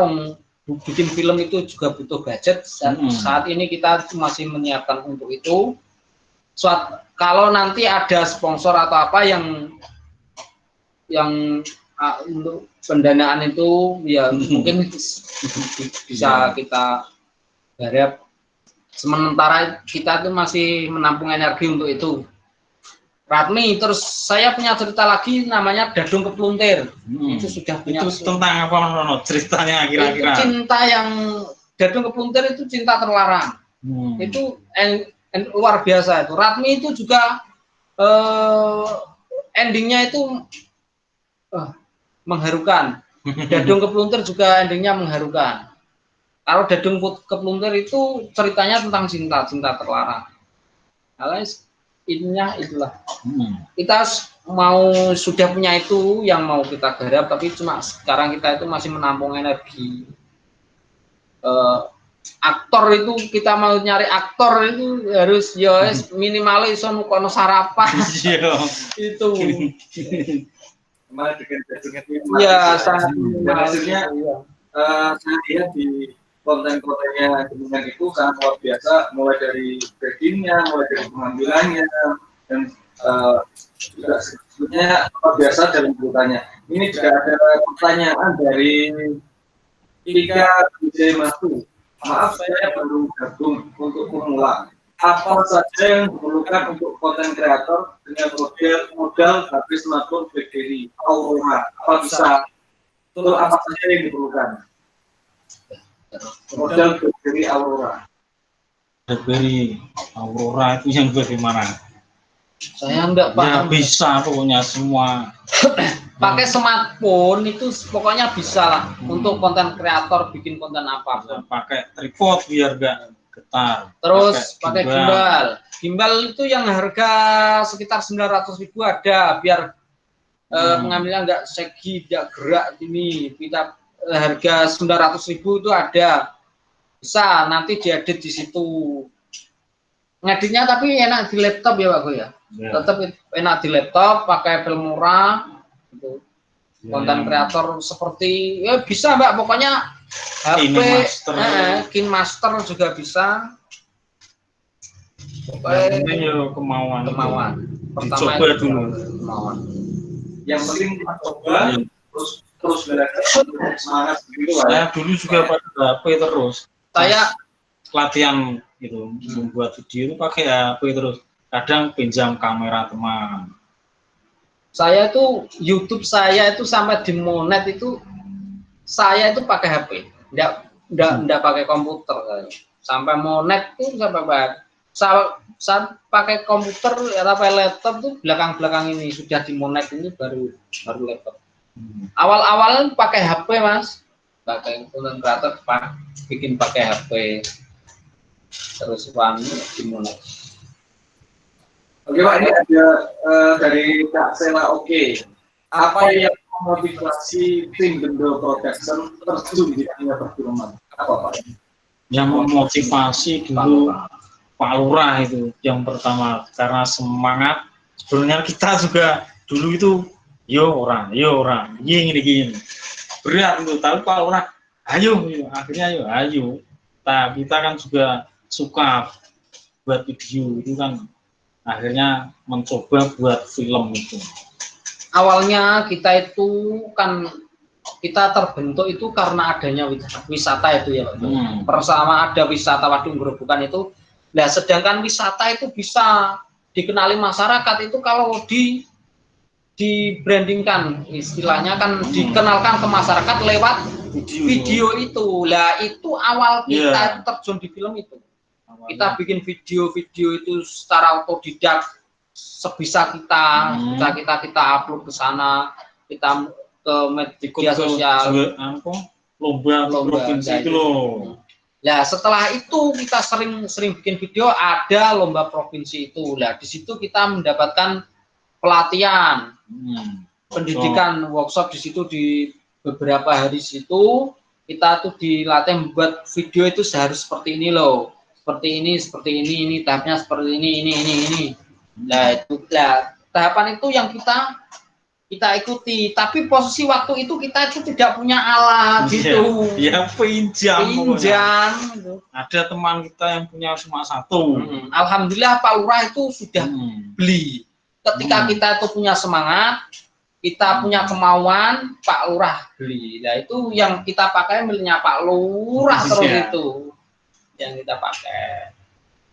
bikin film itu juga butuh budget dan saat ini kita masih menyiapkan untuk itu. Kalau nanti ada sponsor atau apa yang untuk pendanaan itu ya mungkin bisa kita garap. Sementara kita tuh masih menampung energi untuk itu. Ratmi, terus saya punya cerita lagi namanya Dadung Kepluntir. Itu sudah punya. Itu tentang apa Nono? Ceritanya kira-kira? Itu cinta yang Dadung Kepluntir itu cinta terlarang. Itu luar biasa itu. Ratmi itu juga endingnya itu mengharukan. Dadung Kepluntir juga endingnya mengharukan. Kalau Dadung Kepluntir itu ceritanya tentang cinta terlarang. Alias ininya itulah. Kita sudah punya itu yang mau kita garap, tapi cuma sekarang kita itu masih menampung energi. Aktor itu kita mau nyari aktor itu harus minimalis kono sarapan. Itu. Malah bikin Iya, sangat. Hasilnya saya lihat di konten-kontennya dengan itu sangat luar biasa, mulai dari breakingnya, mulai dari pengambilannya, dan juga sebetulnya luar biasa dalam beritanya. Ini juga ada pertanyaan dari Ika Wijay Matu. Maaf saya baru gabung untuk pemula. Apa saja yang diperlukan untuk konten kreator dengan modal HP smartphone BlackBerry Aurora? Apa bisa? Betul apa saja yang diperlukan? Modal BlackBerry Aurora. BlackBerry Aurora itu yang bagaimana? Saya enggak paham. Ya bisa pokoknya semua. Pakai smartphone itu pokoknya bisa lah untuk konten kreator bikin konten apa. Pakai tripod biar enggak getar. Terus pakai gimbal. Gimbal itu yang harga sekitar 900.000 ada biar pengambilnya enggak segi, enggak gerak ini. Kita harga 900.000 itu ada. Bisa nanti diedit di situ. Ngeditnya tapi enak di laptop ya Pak Go ya. Tetap enak di laptop, pakai film murah gitu. Konten kreator seperti ya bisa Mbak, pokoknya HP KineMaster juga bisa. Pokoknya kemauan. Pertama dicoba dulu. Kemauan. Yang penting coba terus belajar semangat gitu. Saya dulu juga pakai HP terus. Saya latihan gitu membuat video itu pakai HP terus. Kadang pinjam kamera teman. Saya tuh YouTube saya itu sampai di monet itu saya itu pakai HP, enggak pakai komputer saya. Sampai monet itu saya pakai komputer ya pakai laptop tuh belakang ini sudah di monet ini baru laptop. Awal-awal pakai HP Mas, pakai konten kreator bikin pakai HP, terus gimana? Oke Pak, ini ada dari Kak Sela. Oke, apa yang memotivasi tim Bendo Production terjun di dunia perfilman? Apa Pak? Yang memotivasi dulu Pak Lurah itu yang pertama, karena semangat. Sebenarnya kita juga dulu itu yo orang gini berat itu, tapi Pak Lurah ayo, akhirnya ayo. Nah, kita kan juga suka buat video itu kan, akhirnya mencoba buat film itu. Awalnya kita itu kan kita terbentuk itu karena adanya wisata itu ya Pak. Bersama ada wisata Waduk Gerobokan itu. Nah, sedangkan wisata itu bisa dikenali masyarakat itu kalau di-brandingkan, istilahnya kan dikenalkan ke masyarakat lewat video itu. Lah itu awal kita terjun di film itu. Kita bikin video-video itu secara otodidak sebisa kita, kita upload ke sana, kita ke media sosial, lomba provinsi itu loh. Nah, setelah itu kita sering bikin video, ada lomba provinsi itu. Nah, di situ kita mendapatkan pelatihan, pendidikan, workshop di situ di beberapa hari situ kita tuh dilatih membuat video itu harus seperti ini loh, seperti ini tahapnya seperti ini. Nah, itu tahapan itu yang kita ikuti, tapi posisi waktu itu kita itu tidak punya alat gitu. Ya pinjam. Gitu. Ada teman kita yang punya cuma satu. Alhamdulillah Pak Lurah itu sudah beli. Ketika kita itu punya semangat, kita punya kemauan, Pak Lurah beli. Nah itu yang kita pakai miliknya Pak Lurah terus itu yang kita pakai.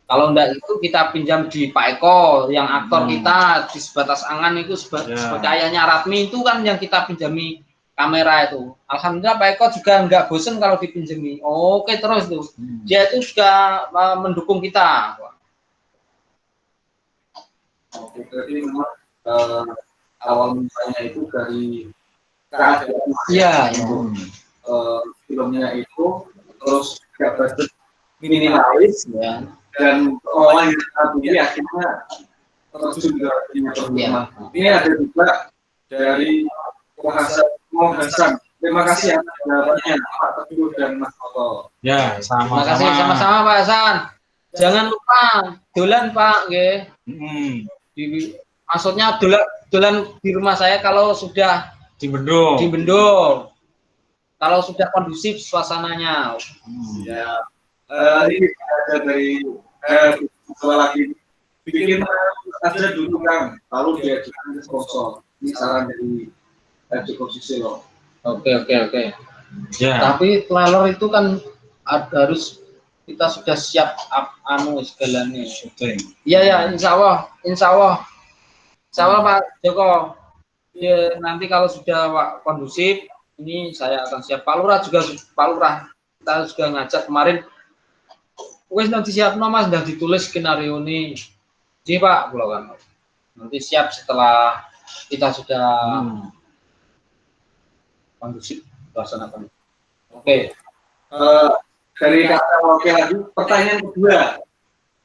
Kalau enggak itu kita pinjam di Pak Eko, yang aktor kita di Sebatas Angan itu sebagai ayahnya Ratmi itu kan yang kita pinjami kamera itu. Alhamdulillah Pak Eko juga enggak bosen kalau dipinjami. Oke terus tuh. Dia itu juga mendukung kita. Oke, berarti memang awal mulanya itu dari keadaan filmnya itu terus gak budget minimalis dan orang yang tadi akhirnya terjun ke dunia perfilman. Ini ada juga dari Hasan. Terima kasih atas jawabannya Pak Teguh dan Mas Toto. Ya, sama-sama. Terima kasih sama-sama Pak Hasan. Jangan lupa dolan Pak, nggih. Maksudnya dolan di rumah saya kalau sudah di Bendo. Kalau sudah kondusif suasananya. Ya. Ini ada dari lagi bikin aja dulu Kang, lalu diajukan ke sponsor. Ini saran dari cukup Susilo. Oke. Ya. Tapi trailer itu kan harus kita sudah siap segalanya. Iya, insya Allah Pak Joko. Ya, nanti kalau sudah kondusif, ini saya akan siap. Pak Lurah kita juga ngajak kemarin. Wes nanti siap Mas, sudah ditulis skenario ini. Jadi Pak, kan nanti siap setelah kita sudah kondusif laksanakan. Oke. Dari kata oke lagi, pertanyaan kedua.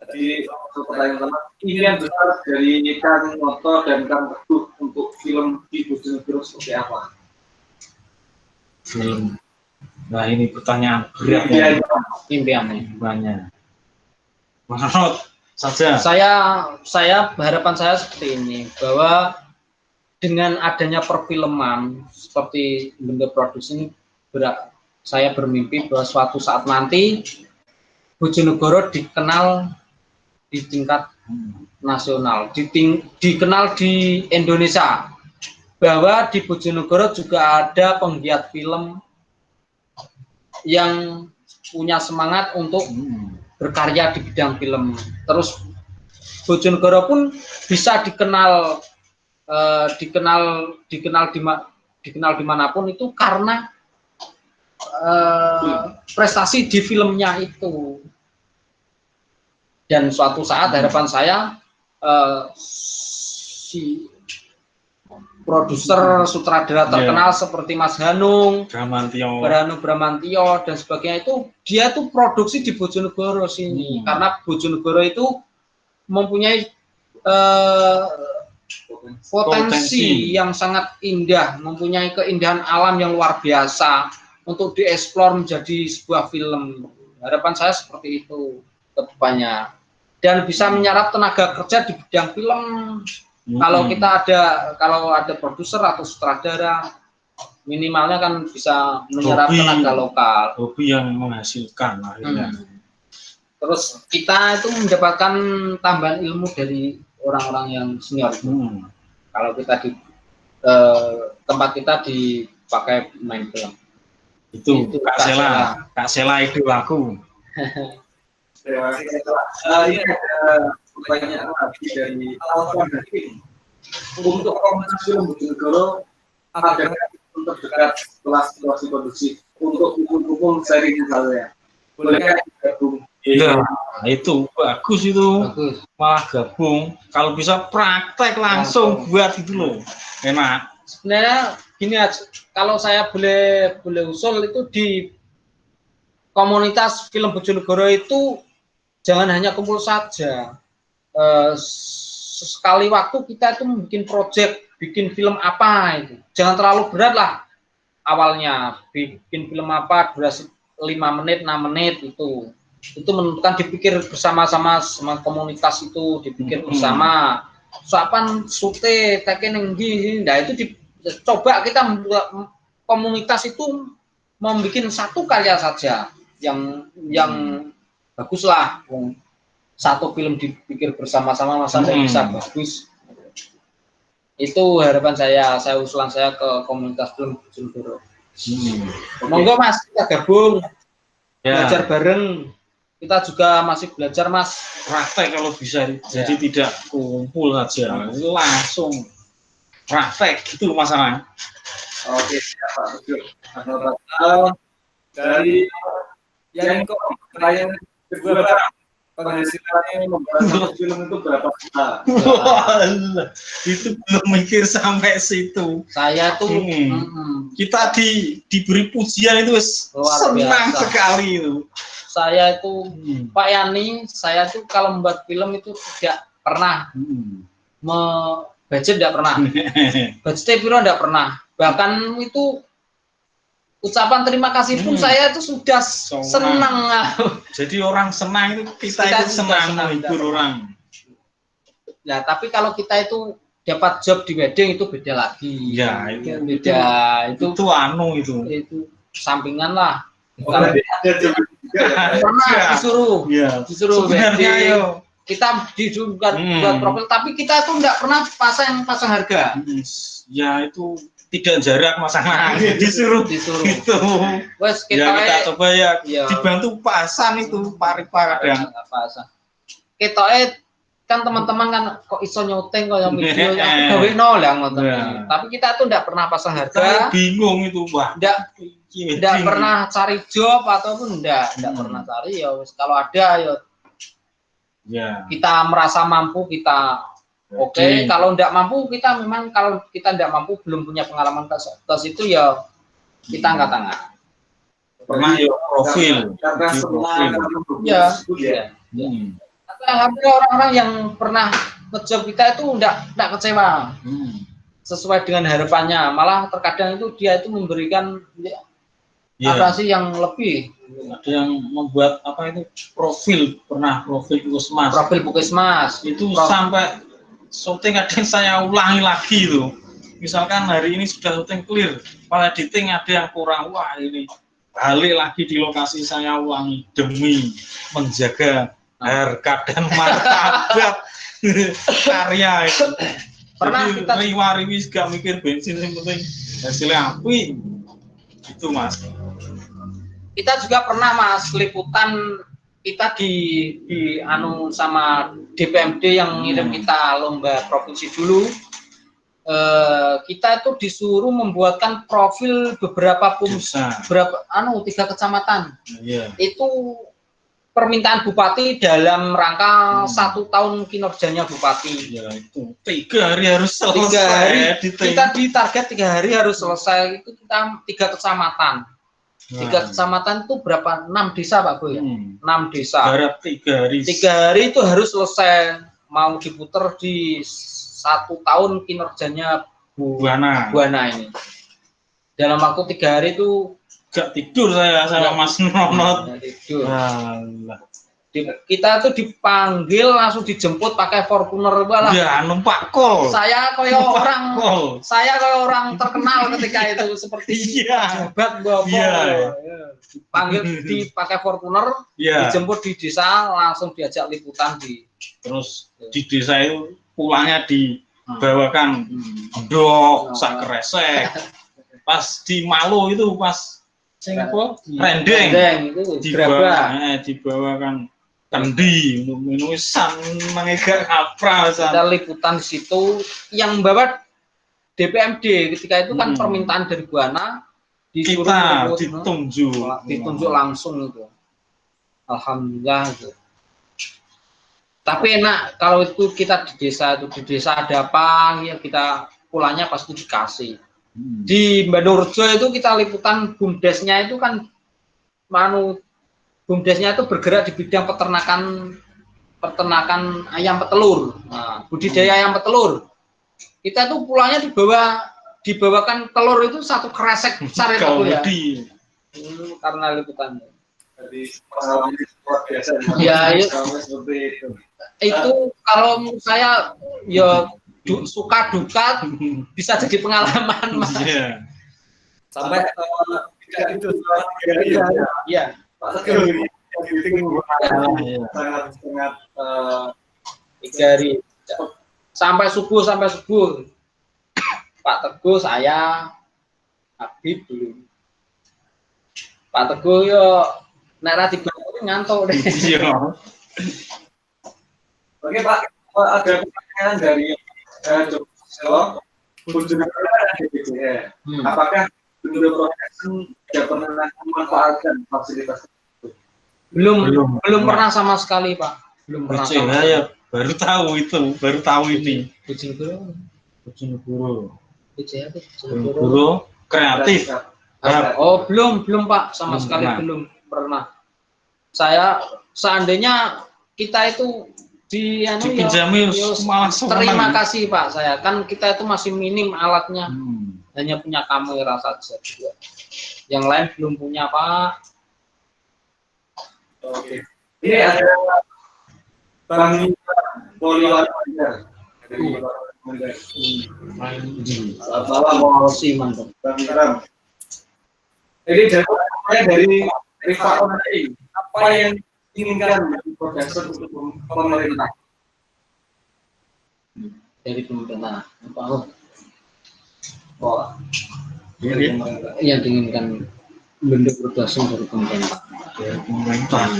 Jadi pertanyaan pertama, impian besar dari Kang Noto dan Kang Teguh untuk film di Bojonegoro seperti apa? Film. Nah ini pertanyaan berat ya. Impiannya banyak. Menurut saja. Saya harapan saya seperti ini, bahwa dengan adanya perfilman seperti Bendo Produksi ini, saya bermimpi bahwa suatu saat nanti Bojonegoro dikenal di tingkat nasional, dikenal di Indonesia, bahwa di Bojonegoro juga ada penggiat film yang punya semangat untuk berkarya di bidang film. Terus Bojonegoro pun bisa dikenal dimanapun itu karena prestasi di filmnya itu. Dan suatu saat harapan saya si produser sutradara terkenal seperti Mas Hanung Bramantio dan sebagainya, itu dia tuh produksi di Bojonegoro sini karena Bojonegoro itu mempunyai potensi yang sangat indah, mempunyai keindahan alam yang luar biasa untuk dieksplor menjadi sebuah film. Harapan saya seperti itu kedepannya, dan bisa menyerap tenaga kerja di bidang film. Kalau ada produser atau sutradara, minimalnya kan bisa menyerap tenaga lokal. Hobi yang menghasilkan akhirnya. Terus kita itu mendapatkan tambahan ilmu dari orang-orang yang senior. Kalau kita di tempat kita dipakai main film. Itu Kak Sela itu aku. Terima kasih. Ini ada pertanyaan lagi dari Alvan Hakim. Untuk komunitas film Bojonegoro, ada untuk dekat setelah situasi produksi untuk hukum seri misalnya, boleh gabung? Iya, itu bagus itu. Malah gabung. Kalau bisa praktek langsung buat itu loh, enak. Sebenarnya gini aja, kalau saya boleh usul itu di komunitas film Bojonegoro itu jangan hanya kumpul saja. Sekali waktu kita itu bikin project, bikin film apa itu. Jangan terlalu berat lah awalnya. Bikin film apa durasi 5 menit, 6 menit itu. Itu menentukan, dipikir bersama-sama sama komunitas itu, dipikir bersama. Soapan sute teken enggi, nah itu coba kita membuat komunitas itu membuat satu karya saja yang bagus lah. Satu film dipikir bersama-sama masa bisa bagus. Itu harapan saya usulan saya ke komunitas film Bojonegoro. Monggo Mas, kita gabung, belajar bareng. Kita juga masih belajar Mas. Praktek kalau bisa, jadi tidak kumpul saja, langsung praktek gitu masalahnya. Oke, siap Pak. Dari yang kok klien kedua penghasilannya membuat film itu berapa juta? Itu belum mikir sampai situ. Saya tuh kita diberi pujian itu senang sekali itu. Saya itu Pak Yani, saya tuh kalau membuat film itu tidak pernah budget, tidak pernah. Budget piro tidak pernah. Bahkan itu ucapan terima kasih pun saya itu sudah senang. Jadi orang senang itu kita itu senang menghibur orang. Ya, tapi kalau kita itu dapat job di wedding itu beda lagi. Ya, itu beda. Itu sampingan lah. Ada job pernah disuruh wedding. Kita dijumkan buat profil, tapi kita itu tidak pernah pasang harga. Ya itu tidak jarak masalah, disuruh itu. Wes kita coba ya, dibantu pasang itu paripar kadang. Kita kan teman-teman kan kok iso nyoteng kok yang video gawe nol yang ngoten. Tapi kita tuh tidak pernah pasang harga. Bingung itu, Wah. Tidak pernah cari job ataupun tidak pernah cari, ya wes kalau ada ya kita merasa mampu kita oke. Kalau tidak mampu kita memang, kalau kita tidak mampu belum punya pengalaman ke situ ya kita angkat tangan. Pernah ya profil. Ya. Hampir orang-orang yang pernah ngejob kita itu tidak kecewa. Sesuai dengan harapannya, malah terkadang itu dia itu memberikan apresiasi yang lebih. Ada yang membuat apa itu profil Puskesmas itu sampai syuting kadang saya ulangi lagi itu. Misalkan hari ini sudah syuting clear, pada editing ada yang kurang, wah ini balik lagi di lokasi saya ulangi demi menjaga harga dan martabat karya itu. Pernah jadi kita riwis gak mikir bensin, yang penting hasilnya api itu Mas. Kita juga pernah Mas liputan, kita di anu sama DPMD yang ngirim kita lomba provinsi dulu. Kita itu disuruh membuatkan profil beberapa 3 kecamatan. Itu permintaan bupati dalam rangka 1 tahun kinerjanya bupati. Ya itu 3 hari harus 3 selesai. hari editing. kita di target 3 hari harus selesai. Itu kita 3 kecamatan. 3 kecamatan itu berapa? 6 desa Pak Boy ya? 6 desa. Garap 3 hari. 3 hari itu harus selesai. Mau diputer di 1 tahun kinerjanya Buana ini. Dalam waktu 3 hari itu gak tidur saya sama Mas Nonot. Tidur. Alah. Kita tuh dipanggil langsung dijemput pakai Fortuner lah. Ya numpak kol. Saya kayak orang terkenal ketika itu seperti jabat bapak. Dipanggil dipakai Fortuner, dijemput di desa, langsung diajak liputan di. Terus di desa itu pulangnya dibawakan endok, sak kresek. Pas di Malu itu pas rendeng itu dibawakan kendi untuk minusan mengegak kapra. Ada liputan di situ yang membawa DPMD ketika itu kan permintaan dari Buana kita ditunjuk langsung itu. Alhamdulillah itu. Tapi enak kalau itu kita di desa ada apa ya kita pulangnya pasti dikasih. Di Bandurjo itu kita liputan bumdesnya itu kan bumdesnya itu bergerak di bidang peternakan ayam petelur. Nah, budidaya ayam petelur. Kita tuh pulangnya dibawakan telur itu 1 kresek besar itu ya. Karena liputannya. Jadi pengalaman luar biasa. Ya, seperti itu. Itu kalau menurut saya ya suka duka bisa jadi pengalaman Mas. Iya. Sampai itu Iya. Pak Teguh ini sangat 3 hari sampai subuh Pak Teguh saya Habib belum. Pak Teguh yo nek ra dibangun ngantuk deh. Iya. Oke Pak, ada pertanyaan dari Jogja, apakah Bunda Production tidak pernah memanfaatkan fasilitas itu? Belum pernah sama sekali Pak. Belum pernah. Ya baru tahu ini. Bojonegoro kreatif. Oh belum Pak sama sekali belum pernah. Saya seandainya kita itu dipinjami malah terima kasih Pak saya kan kita itu masih minim alatnya hanya punya kamera saja juga yang lain belum punya Pak. Oke. Ini ada Bang Poliwanda Selamat malam mantap Bang Ram. Ini dari Pak Onai apa yang inginkan production untuk pemerintah dari pemerintah apa? Oh, yang diinginkan bentuk production dari pemerintah.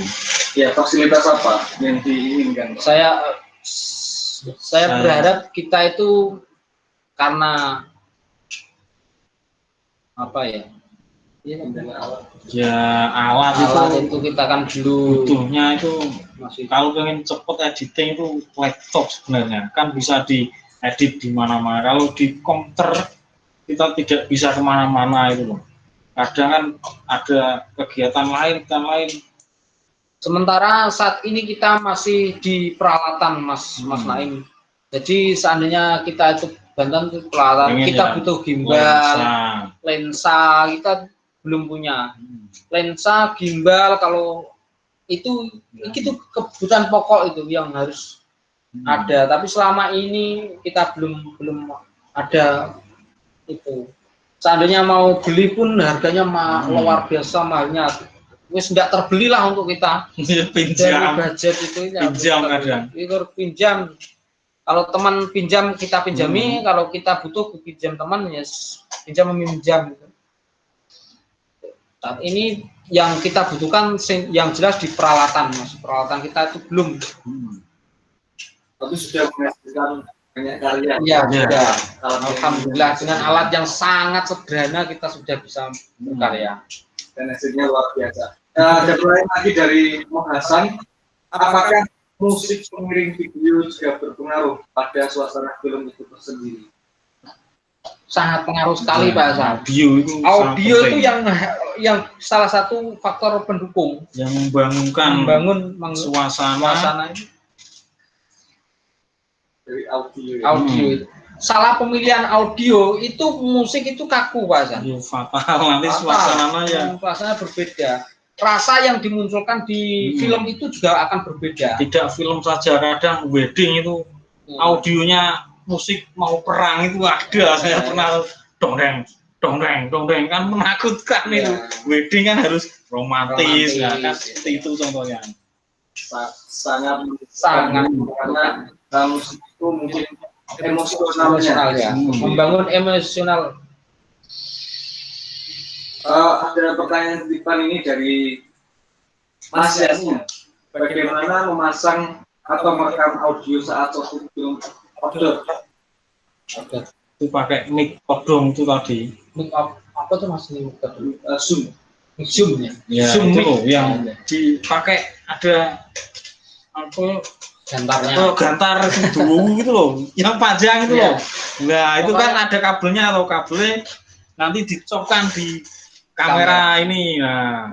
Ya fasilitas apa yang diinginkan? Saya berharap kita itu karena apa ya? Alat itu kita kan dulu butuhnya itu masih kalau pengen cepet editing itu laptop sebenarnya kan bisa diedit di mana-mana. Kalau di komputer kita tidak bisa kemana-mana itu loh. Kadang kan ada kegiatan lain. Sementara saat ini kita masih di peralatan Mas Naim. Jadi seandainya kita itu Banten itu peralatan kita butuh gimbal, lensa kita belum punya lensa, gimbal. Kalau itu kebutuhan pokok itu yang harus ada. Tapi selama ini kita belum ada itu. Seandainya mau beli pun harganya luar biasa mahalnya. Wis tidak terbelilah untuk kita. Pinjam. Dari budget itu pinjam. Kalau teman pinjam kita pinjami, kalau kita butuh pinjam teman ya pinjam meminjam. Saat ini yang kita butuhkan yang jelas di peralatan, Mas. Peralatan kita itu belum. Tapi sudah menghasilkan banyak karya. Iya, sudah. Alhamdulillah dengan alat yang sangat sederhana kita sudah bisa berkarya. Dan hasilnya luar biasa. Ada pertanyaan lagi dari Mo Hasan, apakah musik pengiring video juga berpengaruh pada suasana film itu tersendiri? Sangat pengaruh sekali Pak Hasan. Audio Itu yang salah satu faktor pendukung yang membangun suasana Dari audio. Audio. Salah pemilihan audio itu musik itu kaku Pak Hasan. Fatal nanti suasananya ya. Suasana berbeda. Rasa yang dimunculkan di film itu juga akan berbeda. Tidak film saja, kadang wedding itu audionya musik mau perang itu ada. Saya pernah dongeng kan menakutkan itu. Wedding kan harus romantis. Ya, kan seperti itu contohnya. Sangat karena musik itu mungkin emosional ya. Membangun emosional. Ada pertanyaan titipan ini dari Mas Yasnya. Bagaimana memasang atau merekam audio saat syuting film outdoor? Itu pakai mic odong itu tadi. Mic apa tuh Mas? Zoom. Zoom ya. Zoom itu yang dipakai ada apa gantar dulu gitu loh, yang panjang itu loh. Nah, itu kan ada kabelnya atau kabelnya nanti dicopkan di kamera ini. Nah,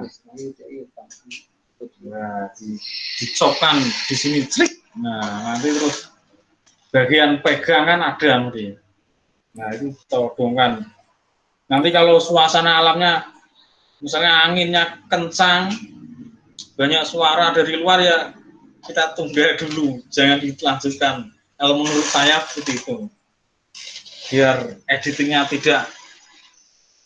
dicopkan di sini, trik. Nah, nanti terus bagian pegang kan ada nanti. Nah, itu todongkan. Nanti kalau suasana alamnya, misalnya anginnya kencang, banyak suara dari luar ya kita tunda dulu, jangan dilanjutkan. Kalau menurut saya seperti itu, biar editingnya tidak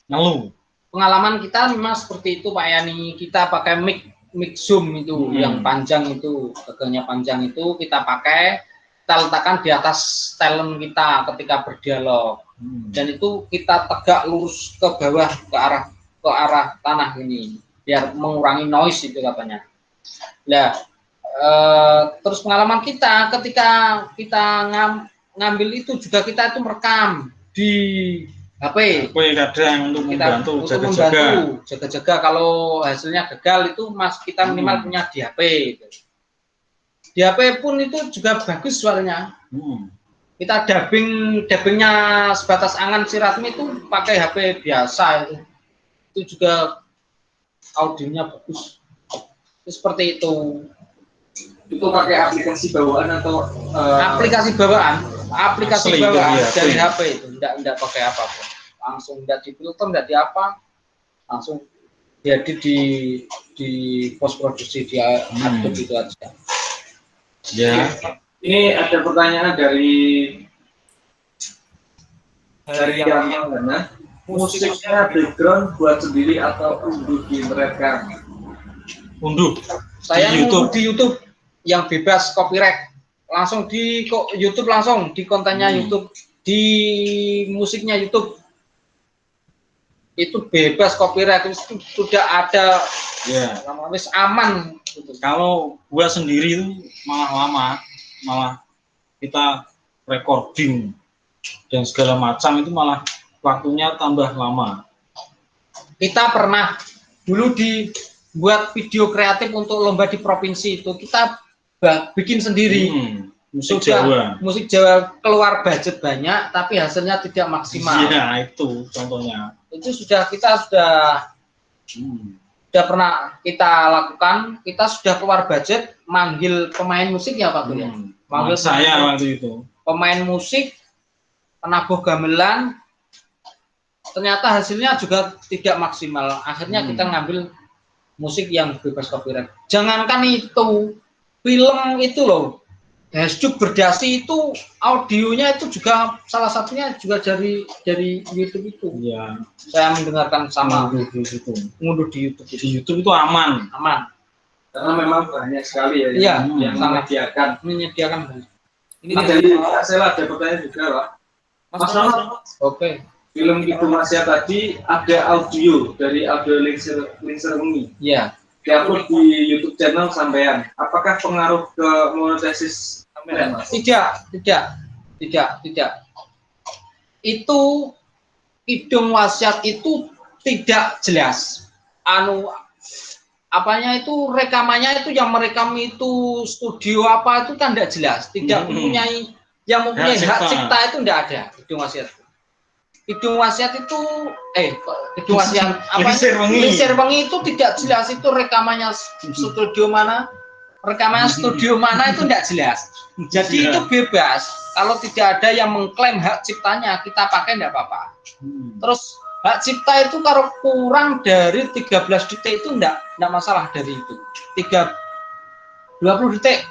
ngeluh. Pengalaman kita memang seperti itu Pak Yani. Kita pakai mic zoom itu yang panjang itu, gagangnya panjang itu kita pakai, kita letakkan di atas talent kita ketika berdialog. Dan itu kita tegak lurus ke bawah ke arah tanah ini, biar mengurangi noise itu katanya. Nah, terus pengalaman kita ketika kita ngambil itu juga kita itu merekam di HP kadang untuk membantu jaga-jaga kalau hasilnya gagal itu kita minimal punya di HP. Di HP pun itu juga bagus suaranya. Kita dubbingnya sebatas angan siratmi itu pakai HP biasa itu juga audionya bagus. Itu seperti itu. Itu pakai aplikasi bawaan atau aplikasi bawaan dari HP itu, enggak pakai apapun, langsung enggak difilter, enggak di apa, langsung jadi di post produksi dia Adobe itu aja. Ya. Ini ada pertanyaan dari yang mana? Musiknya background buat sendiri atau unduh di internet kan? Unduh. Saya di YouTube yang bebas copyright, langsung di YouTube, langsung di kontennya YouTube, di musiknya YouTube itu bebas copyright, itu sudah ada aman gitu. Kalau buat sendiri itu malah kita recording dan segala macam itu malah waktunya tambah lama. Kita pernah dulu buat video kreatif untuk lomba di provinsi itu kita bikin sendiri. Musik Jawa keluar budget banyak tapi hasilnya tidak maksimal. Iya, itu contohnya. Itu kita sudah pernah kita lakukan. Kita sudah keluar budget, manggil pemain musik ya Pak Guru. Manggil saya waktu itu. Pemain musik, penabuh gamelan, ternyata hasilnya juga tidak maksimal. Akhirnya kita ngambil musik yang bebas copyright. Jangankan itu, film itu loh, Hasduk Berdasi itu audionya itu juga salah satunya juga dari YouTube itu. Iya. Saya mendengarkan sama ngunduh di YouTube. Di YouTube itu aman. Karena memang banyak sekali ya yang menyediakan. Ini dari saya ada pertanyaan juga Pak. Mas Rahmat. Oke. Film itu Masya tadi ada audio dari audio Lingser Wengi. Iya. Diupload di YouTube channel sampean. Apakah pengaruh ke monetisasi sampean, Mas? Tidak. Itu Kidung Wasiat itu tidak jelas. apanya itu rekamannya itu yang merekam itu studio apa itu kan tidak jelas, tidak mempunyai yang mempunyai hak cipta itu tidak ada Kidung Wasiat. Kidung Wasiat itu Kidung Wasiat apa Lisir Wengi itu tidak jelas itu rekamannya studio mana itu tidak jelas. Jadi itu bebas. Kalau tidak ada yang mengklaim hak ciptanya kita pakai tidak apa-apa. Terus hak cipta itu kalau kurang dari 13 detik itu enggak masalah dari itu. 20 detik.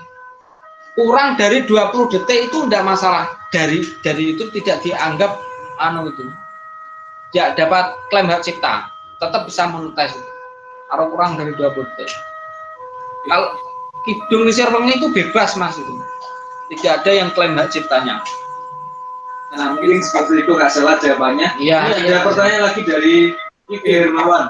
Kurang dari 20 detik itu enggak masalah. Dari itu tidak dianggap itu. Tidak dapat klaim hak cipta. Tetap bisa monetis. Kalau kurang dari 20 detik. Kalau Kidung Lisir Wengi itu bebas Mas itu. Tidak ada yang klaim hak ciptanya. Nah, mungkin seperti itu nggak salah jawabannya. Iya. Ini ada pertanyaan lagi dari Iki Hermawan.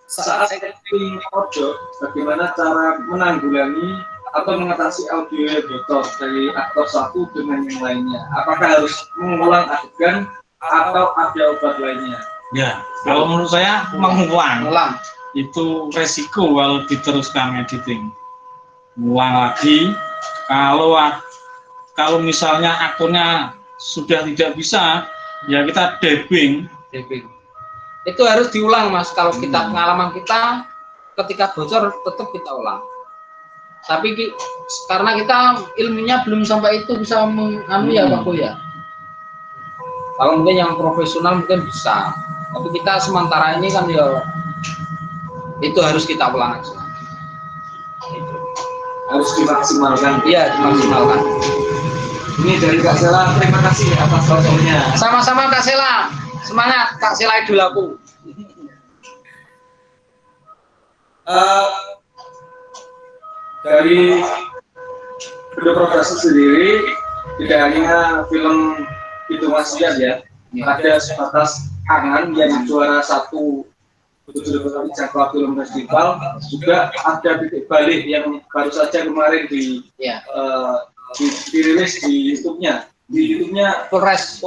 Saat acting audio, bagaimana cara menanggulangi atau mengatasi audio yang bocor dari aktor satu dengan yang lainnya? Apakah harus mengulang adegan atau ada obat lainnya? Ya, kalau menurut saya mengulang itu resiko kalau diteruskan editing. Mengulang lagi, kalau misalnya aktornya sudah tidak bisa, ya kita dubbing. Itu harus diulang Mas. Kalau kita pengalaman kita ketika bocor tetap kita ulang. Tapi karena kita ilmunya belum sampai itu bisa ya Pak ya. Kalau mungkin yang profesional mungkin bisa. Tapi kita sementara ini kan ya itu harus kita ulang aja. Harus dimaksimalkan. Iya, dimaksimalkan. Ini dari Kak Sela, terima kasih atas waktunya. Sama-sama Kak Sela, semangat Kak Sela idolaku. Dari Produksi sendiri tidak hanya film Kidung Wasiat ya, ada sebatas angan yang juara satu Jakarta Film Festival, juga ada titik balik yang baru saja kemarin dirilis di YouTube-nya Polres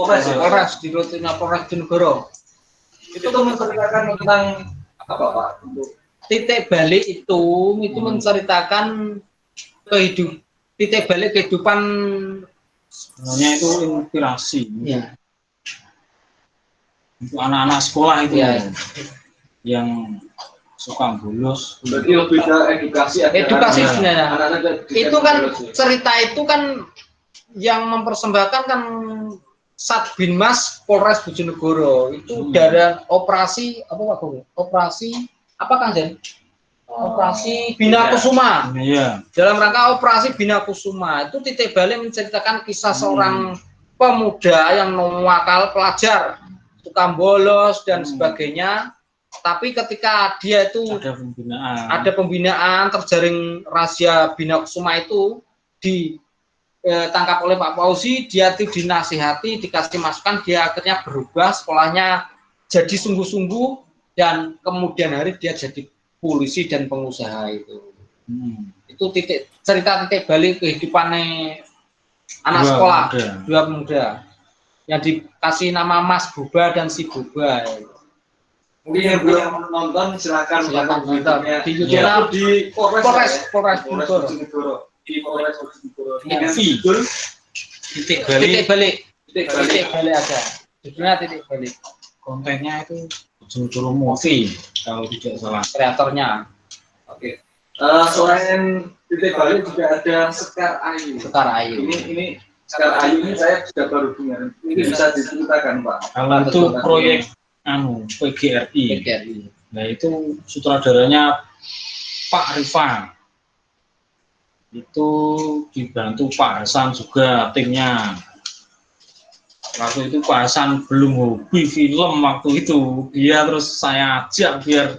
di rutinnya Polres Jonegoro. Itu menceritakan tentang apa Pak? Titik balik itu menceritakan titik balik kehidupan. Sebenarnya itu inspirasi. Ya. Untuk anak-anak sekolah itu yang suka bolos. Berarti lebih ke edukasi sebenarnya. Itu kan cerita itu kan yang mempersembahkan kan Satbinmas Polres Bojonegoro itu dari operasi apa Pak Guru? Operasi apa Kang Jan? Operasi Bina Kusuma. Iya. Dalam rangka operasi Bina Kusuma itu titik balik menceritakan kisah seorang pemuda yang nakal, pelajar, tukang bolos dan sebagainya. Tapi ketika dia itu ada pembinaan terjaring razia Bina Kusuma itu ditangkap oleh Pak Fauzi, dia itu dinasihati, dikasih masukan, dia akhirnya berubah, sekolahnya jadi sungguh-sungguh dan kemudian hari dia jadi polisi dan pengusaha itu. Itu cerita titik balik kehidupannya anak sekolah, dua pemuda yang dikasih nama Mas Buba dan si Buba. Mungkin yang belum nonton silakan nonton di YouTube di Polres Bojonegoro. Di Polres Bojonegoro. Titik balik ada. Judulnya titik balik. Kontennya itu Bojonegoro Movie kalau tidak salah. Kreatornya. Oke. Selain titik balik juga ada Sekar Ayu. Ini Sekar Ayu ini saya sudah baru dengar. Ini bisa diceritakan Pak. Kalau itu proyek PGRI. Nah itu sutradaranya Pak Rifan. Itu dibantu Pak Hasan juga timnya. Waktu itu Pak Hasan belum hobi film waktu itu, dia terus saya ajak biar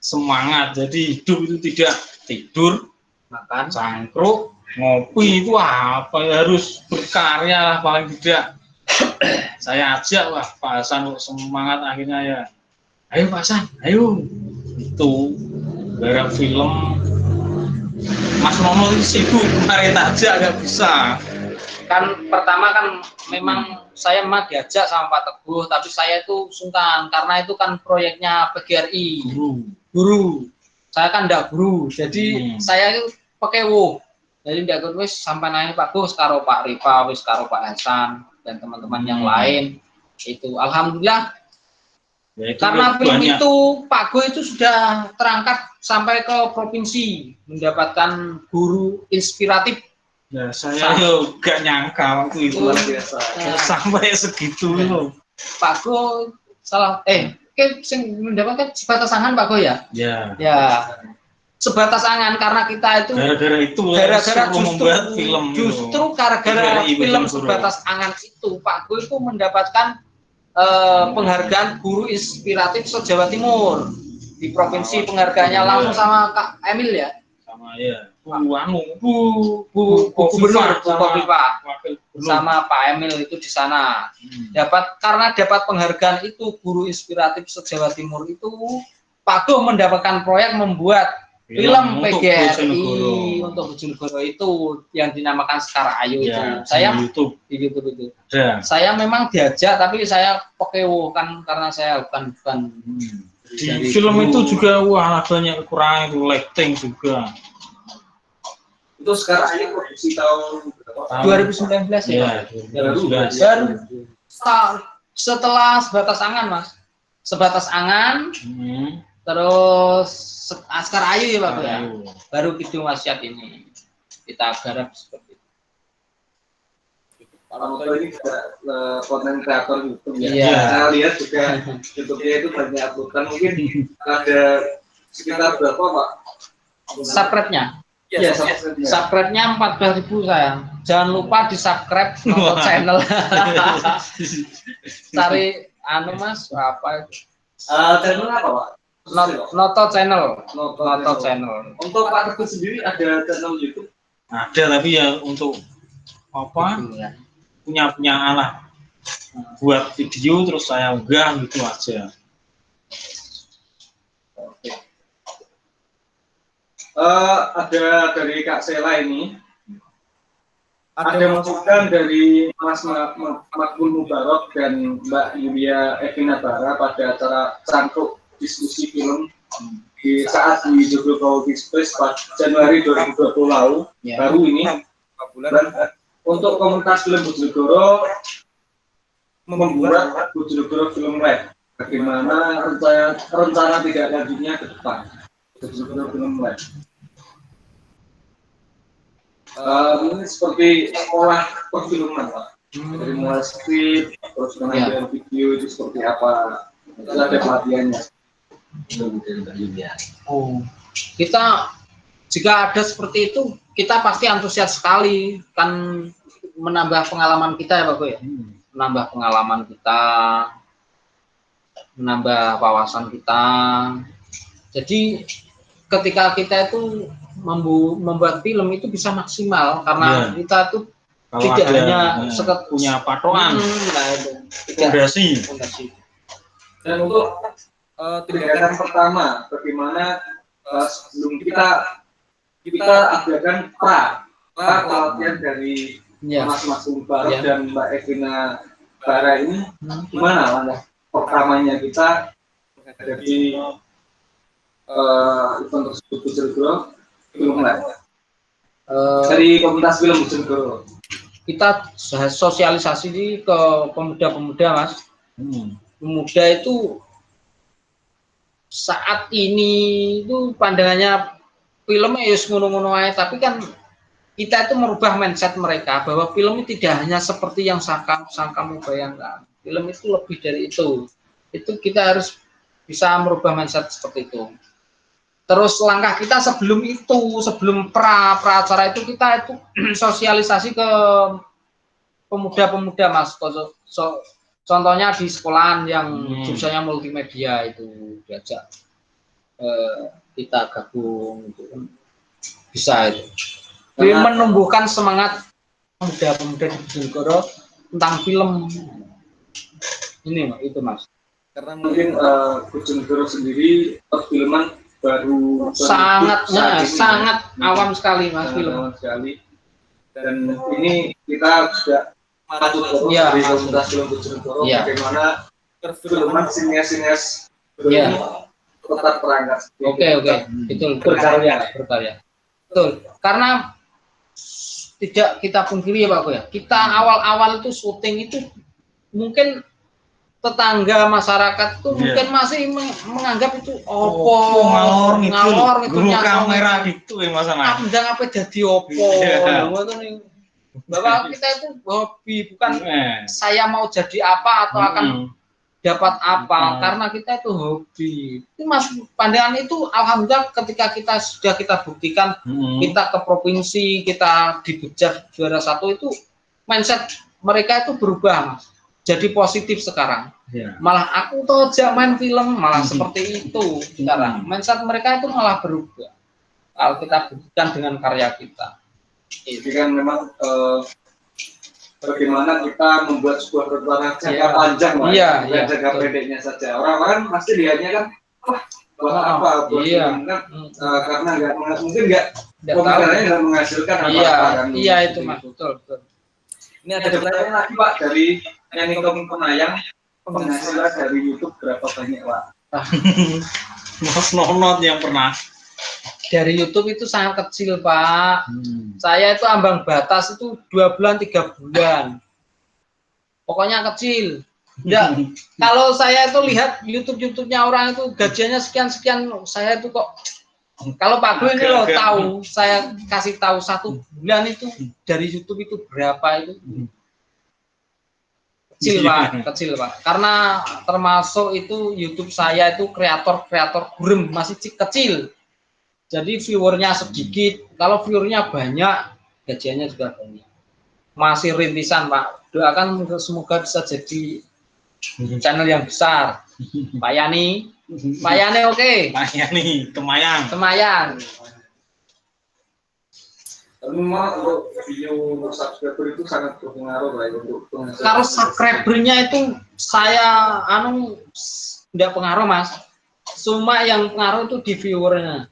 semangat. Jadi hidup itu tidak tidur, makan, cangkruk, ngopi itu apa harus berkarya lah paling tidak. Saya ajak lah Pak Hasan semangat akhirnya ya. Ayo Pak Hasan, ayo. Itu barang film Mas Nono sibuk kemarin aja nggak bisa. Kan pertama kan memang saya mah diajak sama Pak Teguh, tapi saya itu sungkan karena itu kan proyeknya PGRI. Guru. saya kan ndak guru, jadi saya itu pekewo. Jadi ndak guru wis sampai nanya Pak Gus karo Pak Rifa, wis karo Pak Hasan dan teman-teman yang lain. Itu alhamdulillah Ya, itu karena film banyak. itu Pak Go itu sudah terangkat sampai ke provinsi mendapatkan guru inspiratif. Ya, saya gak nyangka waktu itu Luar biasa. sampai segitu loh. Pak Go salah sing mendapatkan sebatas angan Pak Go ya? Ya. Ya. Sebatas angan karena kita itu Gara-gara membuat film justru gara-gara film sebatas angan itu Pak Go itu mendapatkan penghargaan guru inspiratif se-Jawa Timur di provinsi. Penghargaannya langsung sama Kak Emil ya, sama ya Bu Gubernur Kofifa Wakil Gubernur. sama Pak Emil itu di sana. Karena dapat penghargaan itu guru inspiratif se-Jawa Timur itu Pak Go mendapatkan proyek membuat film PGRI untuk Bojonegoro itu yang dinamakan Sekar Ayu itu. Saya di YouTube itu. Ya. Saya memang diajak tapi saya pekewo kan karena saya bukan di film itu juga wah banyak kekurangan itu, lighting juga. Itu Sekar Ayu produksi tahun berapa? 2019 ya. Baru setelah Sebatas Angan Mas. Sebatas Angan. Terus Sekar Ayu ya Pak ya. Baru Kidung Wasiat ini kita garap seperti itu. Pak Noto ini juga konten kreator YouTube ya. Iya. Saya lihat juga YouTube-nya itu banyak uploadan, mungkin ada sekitar berapa Pak? Subscribe-nya? Iya, subscribe-nya 14.000 sayang. Jangan lupa di subscribe Noto channel. Cari Mas apa? Channel apa Pak? Noto channel. Untuk Pak Teguh sendiri ada channel YouTube? Ada, tapi ya untuk apa? punya alat buat video terus saya unggah gitu aja. Oke. Ada dari Kak Sela ini. Ada masukan dari Mas Makbul Mubarok dan Mbak Yulia Evina Bara pada acara cangkruk diskusi film di saat di Joglo Displays pada Januari 2020 lalu, baru ini. Dan untuk komunitas film Bojonegoro membuat Bojonegoro Film Lab. Bagaimana rencana tidak lanjutnya ke depan Bojonegoro Film Lab. Ini seperti sekolah perfilman Pak. Dari mulai skrip, terus pengambilan video itu seperti apa. Itu ada pelatihannya. Kita jika ada seperti itu kita pasti antusias sekali, kan menambah pengalaman kita ya Pak Go ya, menambah pengalaman kita, menambah wawasan kita. Jadi ketika kita itu membuat film itu bisa maksimal karena kita tuh kalau tidak ada, hanya punya patokan, fondasi. Dan untuk tindakan pertama, bagaimana sebelum kita adakan pelatihan dari Mas Mubarok dan Mbak Evina Bara ini, gimana langkah pertamanya kita menghadapi event tersebut Bojonegoro Film Lab dari komunitas film Bojonegoro? Kita sosialisasi ke pemuda-pemuda Mas. Pemuda itu saat ini itu pandangannya filmnya ya ngono-ngono aja, tapi kan kita itu merubah mindset mereka bahwa film itu tidak hanya seperti yang kamu bayangkan. Film itu lebih dari itu. Itu kita harus bisa merubah mindset seperti itu. Terus langkah kita sebelum itu, sebelum pra-acara itu kita itu sosialisasi ke pemuda-pemuda Mas. Contohnya di sekolahan yang jurusannya multimedia itu diajak kita gabung itu kan bisa itu. Jadi menumbuhkan semangat pemuda-pemuda di Bojonegoro tentang film ini itu Mas. Karena mungkin Bojonegoro sendiri perfilman baru sangat awam sekali Mas, film awam sekali. Dan ini kita sudah patut dari komunitas film Bojonegoro bagaimana perfilman sinias-sinias tetap perangkat. Oke, betul. Berkarya. Betul. Karena tidak kita pungkiri ya Pak ya. Kita awal-awal itu syuting itu mungkin tetangga masyarakat tuh mungkin masih menganggap itu ngalor gitu kamera gitu ya masalah. Ndang apa jadi opo. Bahwa kita itu hobi, bukan saya mau jadi apa atau akan dapat apa, karena kita itu hobi. Itu Mas, pandangan itu alhamdulillah ketika kita buktikan, kita ke provinsi, kita di Bejat juara 1 itu mindset mereka itu berubah Mas. Jadi positif sekarang. Malah aku tuh aja main film malah seperti itu sekarang. Mindset mereka itu malah berubah. Kalau kita buktikan dengan karya kita. Jadi kan memang bagaimana kita membuat sebuah perjalanan jangka panjang, bukan jangka pendeknya saja. Orang-orang pasti lihatnya kan, buat apa? Karena mungkin nggak menghasilkan apa-apa kan. Iya itu Mas, betul. Ini ada pertanyaan lagi Pak dari Nyanyi Tommy Penayang, penghasilan dari YouTube berapa banyak Pak? Mas Nonot yang pernah dari YouTube itu sangat kecil Pak. Saya itu ambang batas itu 2 bulan 3 bulan. Pokoknya kecil. Enggak. Kalau saya itu lihat YouTube-nya orang itu gajinya sekian, saya itu kok. Kalau Pak Gue ini loh tahu, saya kasih tahu 1 bulan itu dari YouTube itu berapa itu. Kecil Pak. Karena termasuk itu YouTube saya itu kreator gurem masih kecil. Jadi viewernya sedikit, kalau viewernya banyak, gajiannya juga banyak. Masih rintisan Pak, doakan semoga bisa jadi channel yang besar. Pak Yani oke. Pak Yani, Temayang. Tapi memang untuk video subscriber itu sangat berpengaruh lah untuk penghasilan. Kalau subscribernya itu saya tidak pengaruh Mas. Cuma yang pengaruh itu di viewernya.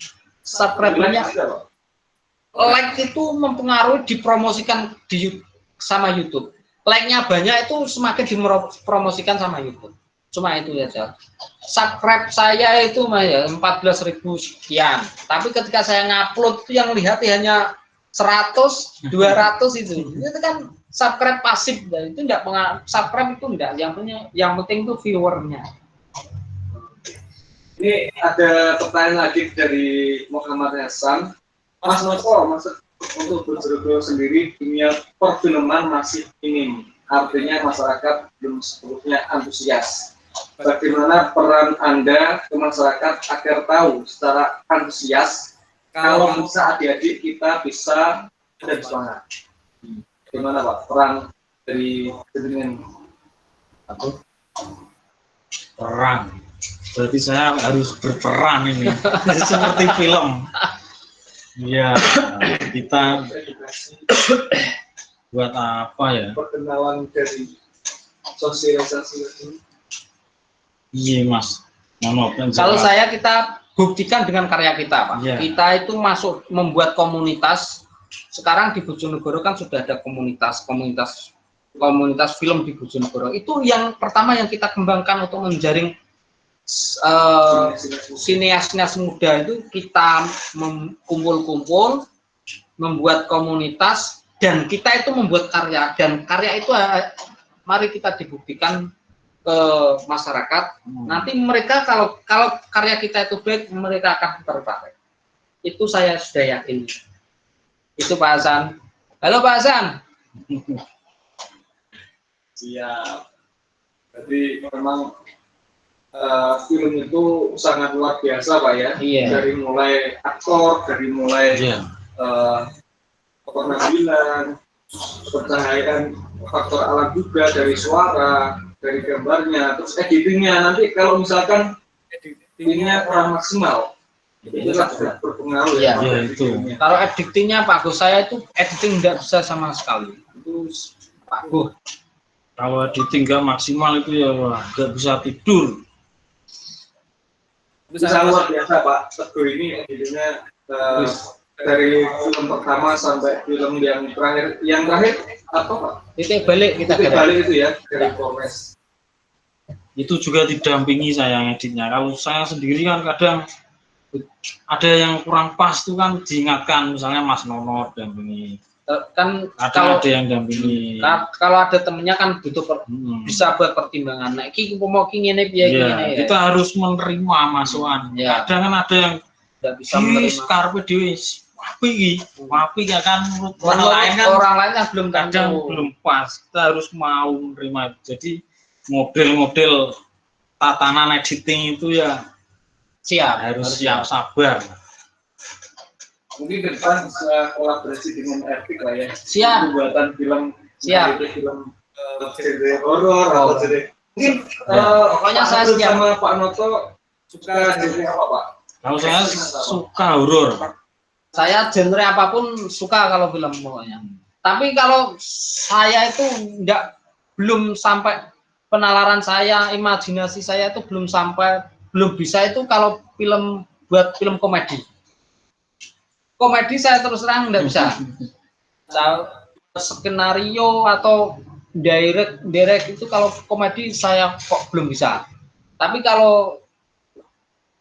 Subscribernya, like itu mempengaruhi dipromosikan sama YouTube. Like-nya banyak itu semakin dipromosikan sama YouTube. Cuma itu saja. Subscribe saya itu 14.000 sekian. Tapi ketika saya ngupload itu yang lihat hanya 100, 200 itu. Itu kan subscribe pasif, dan itu enggak subscribe itu enggak. Yang penting itu viewernya. Ini ada pertanyaan lagi dari Muhammad Hasan. Mas Novo, untuk berjodoh sendiri dunia perfilman masih minim. Artinya masyarakat belum sepenuhnya antusias. Bagaimana peran Anda ke masyarakat agar tahu secara antusias kalau bisa adik-adik kita bisa dan semangat? Gimana Pak peran dari jaringan? Perang. Berarti saya harus berperan ini. Seperti film. Iya, kita buat apa ya? Perkenalan dari sosialisasi. Iya Mas. Kalau kita buktikan dengan karya kita Pak. Kita itu masuk membuat komunitas. Sekarang di Bojonegoro kan sudah ada komunitas film di Bojonegoro. Itu yang pertama yang kita kembangkan untuk menjaring sineas muda itu. Kita kumpul-kumpul membuat komunitas dan kita itu membuat karya, dan karya itu mari kita dibuktikan ke masyarakat. Nanti mereka kalau karya kita itu baik, mereka akan tertarik. Itu saya sudah yakin. Itu Pak Hasan. Halo Pak Hasan. Siap. Jadi memang film itu sangat luar biasa Pak ya. Dari mulai aktor, dari mulai penampilan, pencahayaan, faktor alam juga, dari suara, dari gambarnya, terus editingnya. Nanti kalau misalkan editingnya kurang maksimal, itu kan sudah berpengaruh ya. Itu. Kalau editingnya Pak Gus, saya itu editing tidak bisa sama sekali. Itu Pak Gus. Kalau editing nggak maksimal itu ya nggak bisa tidur. Itu sangat luar biasa Pak Teguh ini editingnya dari film pertama sampai film yang terakhir. Yang terakhir apa Pak? Titik balik itu ya dari Polres. itu juga didampingi saya ngeditnya. Kalau saya sendiri kan kadang ada yang kurang pas tuh kan diingatkan, misalnya Mas Nono dampingi, Kan ada yang dampingi. kalau ada temennya kan butuh bisa buat pertimbangan. Nah, iki mau ngene piye ya, kita harus menerima masukan. Ya. Kadang kan ada yang tidak bisa menerima. Karpe dewe wapi ya kan menurut orang lain kan belum kadang belum pas. Kita harus mau menerima. Jadi model-model tatanan editing itu ya harus siap sabar. Mungkin ke depan bisa kolaborasi dengan Epic lah ya. Siap. Pembuatan film. Siap. Film genre horor atau genre. Mungkin pokoknya saya siap. Sama Pak Noto suka genre apa Pak? Kalau saya suka horor. Saya genre apapun suka kalau film pokoknya. Tapi kalau saya itu belum sampai penalaran saya, imajinasi saya itu belum bisa itu kalau buat film komedi. Komedi saya terus terang nggak bisa. Skenario atau direct itu kalau komedi saya kok belum bisa. Tapi kalau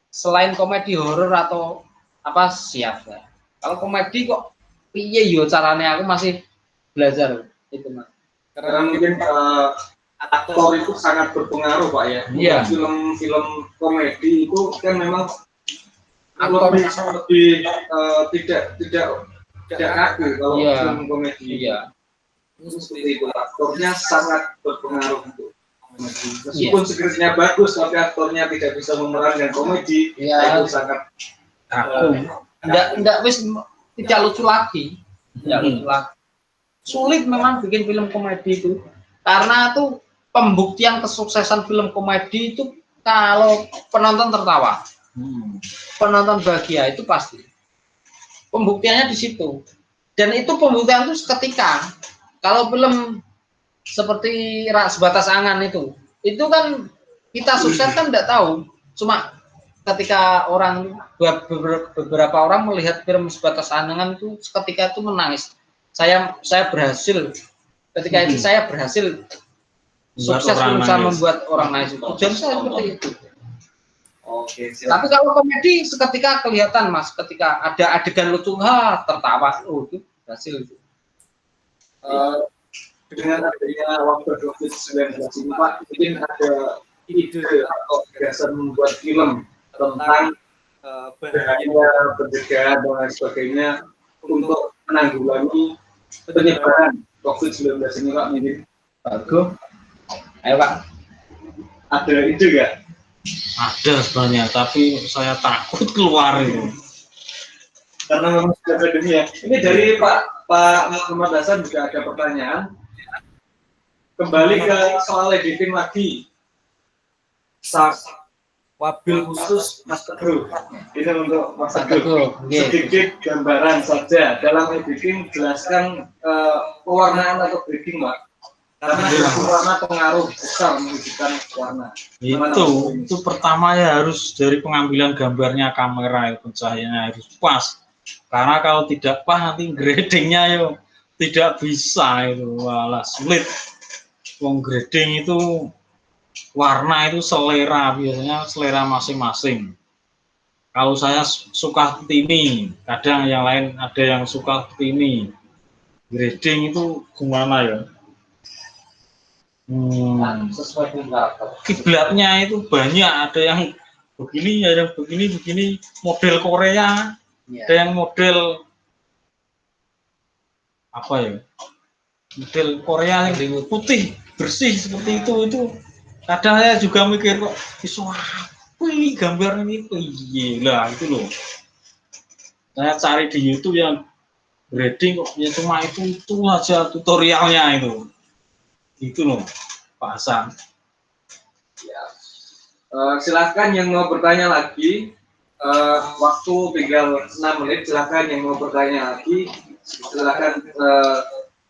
selain komedi horor atau apa siap ya. Kalau komedi kok piye yo caranya aku masih belajar itu Mas. Karena mungkin aktor itu sangat berpengaruh Pak ya. Iya. Film-film komedi itu kan memang aktornya lebih tidak kaku kalau film komedi. Iya. Seperti itu, aktornya sangat berpengaruh untuk komedi. Meskipun skripnya bagus, tapi aktornya tidak bisa memerankan komedi, itu sangat kaku. Enggak wis tidak lucu lagi. Tidak lucu lagi. Sulit memang bikin film komedi itu. Karena itu pembuktian kesuksesan film komedi itu kalau penonton tertawa. Penonton bahagia itu pasti. Pembuktiannya di situ. Dan itu pembuktian itu seketika. Kalau film seperti Sebatas Angan itu kan kita sukses kan tidak tahu. Cuma ketika beberapa orang melihat film Sebatas Angan itu seketika itu menangis. Saya berhasil. Ketika itu saya berhasil sukses berusaha membuat orang nangis. Tujuan saya seperti itu. Oke, siap. Tapi kalau komedi seketika kelihatan Mas, ketika ada adegan lucu, tertawa, itu hasil itu. Dengan adanya waktu COVID-19 ini Pak, mungkin ada ide atau gagasan membuat film tentang bahaya pencegahan dan lain sebagainya untuk menanggulangi penyebaran COVID-19 ini Pak, mungkin. Bagus. Ayo Pak. Ada ide nggak? Ada sebenarnya, tapi saya takut keluar itu. Karena memang sudah pandemi ya. Ini dari Pak Muhammad Hasan juga ada pertanyaan. Kembali ke soal editing lagi. Wabil khusus Mas Teguh. Ini untuk Mas Teguh. Sedikit gambaran saja. Dalam editing jelaskan pewarnaan atau grading Pak. Karena warna pengaruh besar menunjukkan warna. Itu pertama ya harus dari pengambilan gambarnya kamera, pencahayaannya harus pas. Karena kalau tidak pas nanti gradingnya tidak bisa itu, walah sulit. Grading itu warna itu selera, biasanya selera masing-masing. Kalau saya suka seperti ini, kadang yang lain ada yang suka seperti ini. Grading itu gimana ya? Sesuai dengan kiblatnya itu banyak, ada yang begini, ada yang begini model Korea, ada yang model apa ya, model Korea yang putih bersih seperti itu kadang saya juga mikir kok iso apa ini gambar ini lah itu loh. Saya cari di YouTube yang grading kok ya cuma itu aja tutorialnya itu loh Pak Hasan. Ya. Silakan yang mau bertanya lagi, waktu tinggal 6 menit. Silakan yang mau bertanya lagi, silakan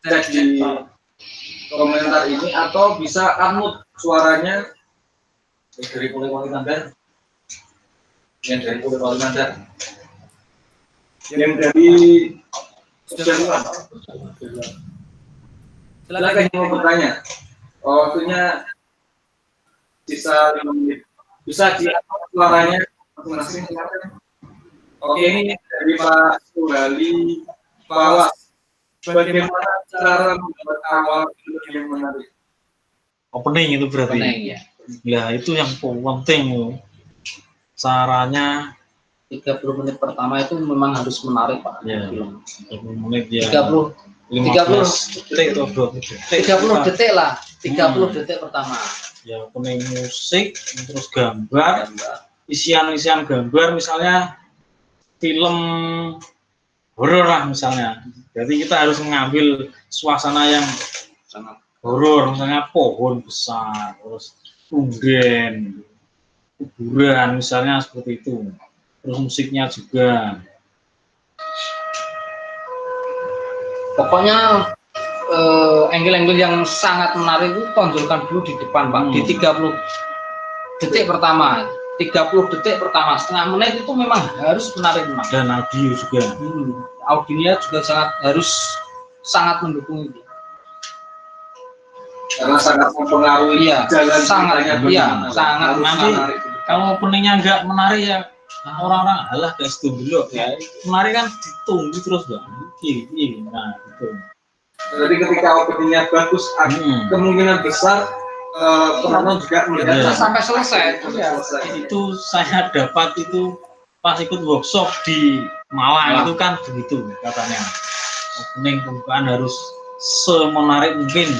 cek di komentar ini atau bisa unmute suaranya dari Polewali Mandar, yang dari Polewali Mandar, yang dari Sudarman. Silakan yang mau bertanya. Waktunya sisa 5 menit. Bisa diatur suaranya masing-masing. Oke, ini dari Pak Suhali Pawas. Bagaimana cara membuat awal film yang menarik? Opening itu berarti. Opening, ya. Ya itu yang penting loh. Caranya 30 menit pertama itu memang harus menarik, Pak. ya, Film. 30 menit ya. 30 detik atau 20 detik. 30 detik lah. 30 detik pertama. Ya, opening musik, terus gambar, isian gambar, misalnya film horor lah misalnya. Jadi kita harus mengambil suasana yang sangat horor, misalnya pohon besar, terus punden, kuburan misalnya seperti itu. Terus musiknya juga. Pokoknya angle-angle yang sangat menarik itu tonjolkan dulu di depan, Pak. Di 30 detik pertama. 30 detik pertama, setengah menit itu memang harus menarik, Mas. Dan audio juga. Audionya juga sangat mendukung itu. Karena sangat mempengaruhi jalan sangat nanti kalau openingnya nggak menarik ya orang-orang alah guys tunggu ya, menarik kan ditunggu terus Bang. Nah gitu. Jadi ketika openingnya bagus, kemungkinan besar penonton juga melihat sampai selesai. Itu saya dapat itu pas ikut workshop di Malang itu kan begitu katanya. Opening pembukaan harus semenarik mungkin.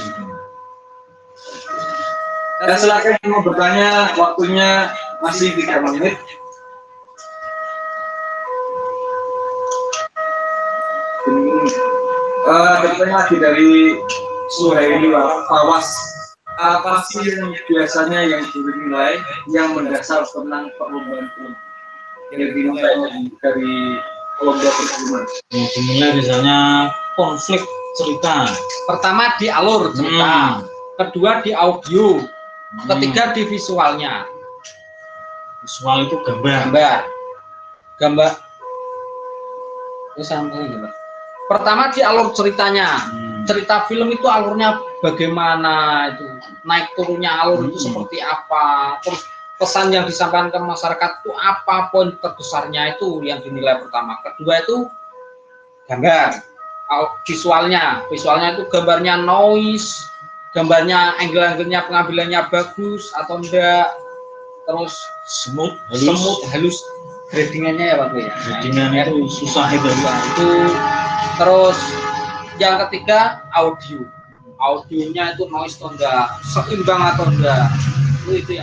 Dan silakan yang mau bertanya, waktunya masih 3 menit. Bertanya lagi dari Suhaili Pawas. Apa sih yang biasanya yang dinilai yang mendasar tentang perlombaan film? Yang dinilai dari lomba perfilman. Yang dinilai misalnya konflik cerita. Pertama di alur cerita, kedua di audio, ketiga di visualnya. Visual itu gambar. Terus gimana? Pertama di alur ceritanya. Cerita film itu alurnya bagaimana itu, naik turunnya alur itu seperti apa, terus pesan yang disampaikan ke masyarakat itu apa, poin terbesarnya itu yang dinilai pertama. Kedua itu gambar, visualnya itu gambarnya noise, gambarnya angle-angle-nya pengambilannya bagus atau enggak, terus smooth halus gradingannya ya Pak ya. Gradingannya itu susah itu. Terus yang ketiga audionya itu noise atau enggak, seimbang atau enggak, itu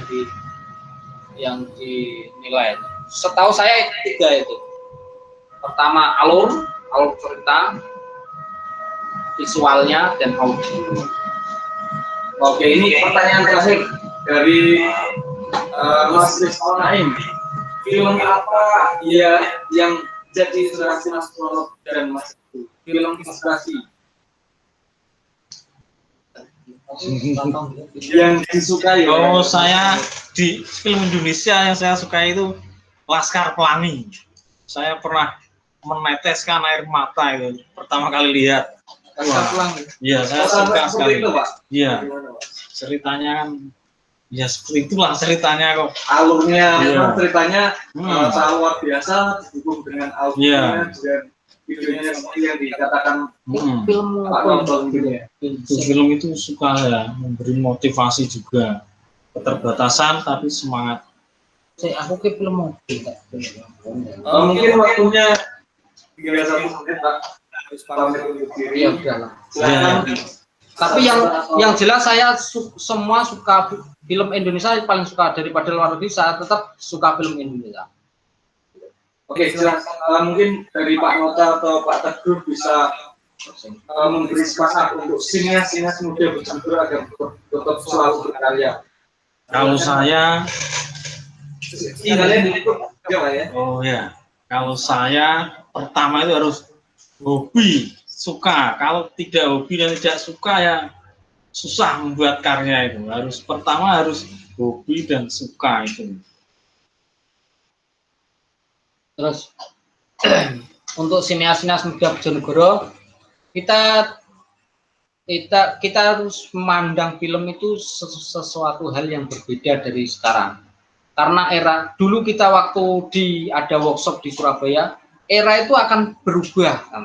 yang dinilai. Setahu saya itu 3 itu. Pertama alur cerita, visualnya, dan audio. Oke, ini pertanyaan terakhir dari Mas Rizal Naim. Film apa ya yang jadi inspirasi Mas Prolog dan Mas itu? Film inspirasi yang disukai. Oh, saya di film Indonesia yang saya sukai itu Laskar Pelangi. Saya pernah meneteskan air mata itu pertama kali lihat. Laskar Pelangi. Iya, saya suka sekali. Itu, Pak. Iya. Ceritanya kan ya seperti itulah ceritanya kok. Alurnya memang ceritanya sangat luar biasa, didukung dengan audionya dan videonya seperti yang dikatakan Film Pak nonton gitu ya. Film itu suka ya, memberi motivasi juga, keterbatasan tapi semangat. Aku ke film mobil. Mungkin waktunya 31 menit Pak. Harus pamit undur diri. Ya udahlah. Silakan. Tapi yang jelas saya semua suka film Indonesia, paling suka daripada luar negeri. Saya tetap suka film Indonesia. Oke, silakan. Mungkin dari Pak Nota atau Pak Teguh bisa memberi semangat untuk sinias muda berjember agar tetap selalu berkarya. Kalau saya Oh ya, kalau saya pertama itu harus hobi, suka. Kalau tidak hobi dan tidak suka ya susah membuat karya itu. Pertama harus hobi dan suka itu. Terus untuk sinias muda Bojonegoro, kita kita harus memandang film itu sesuatu hal yang berbeda dari sekarang. Karena era dulu kita waktu ada workshop di Surabaya, era itu akan berubah kan.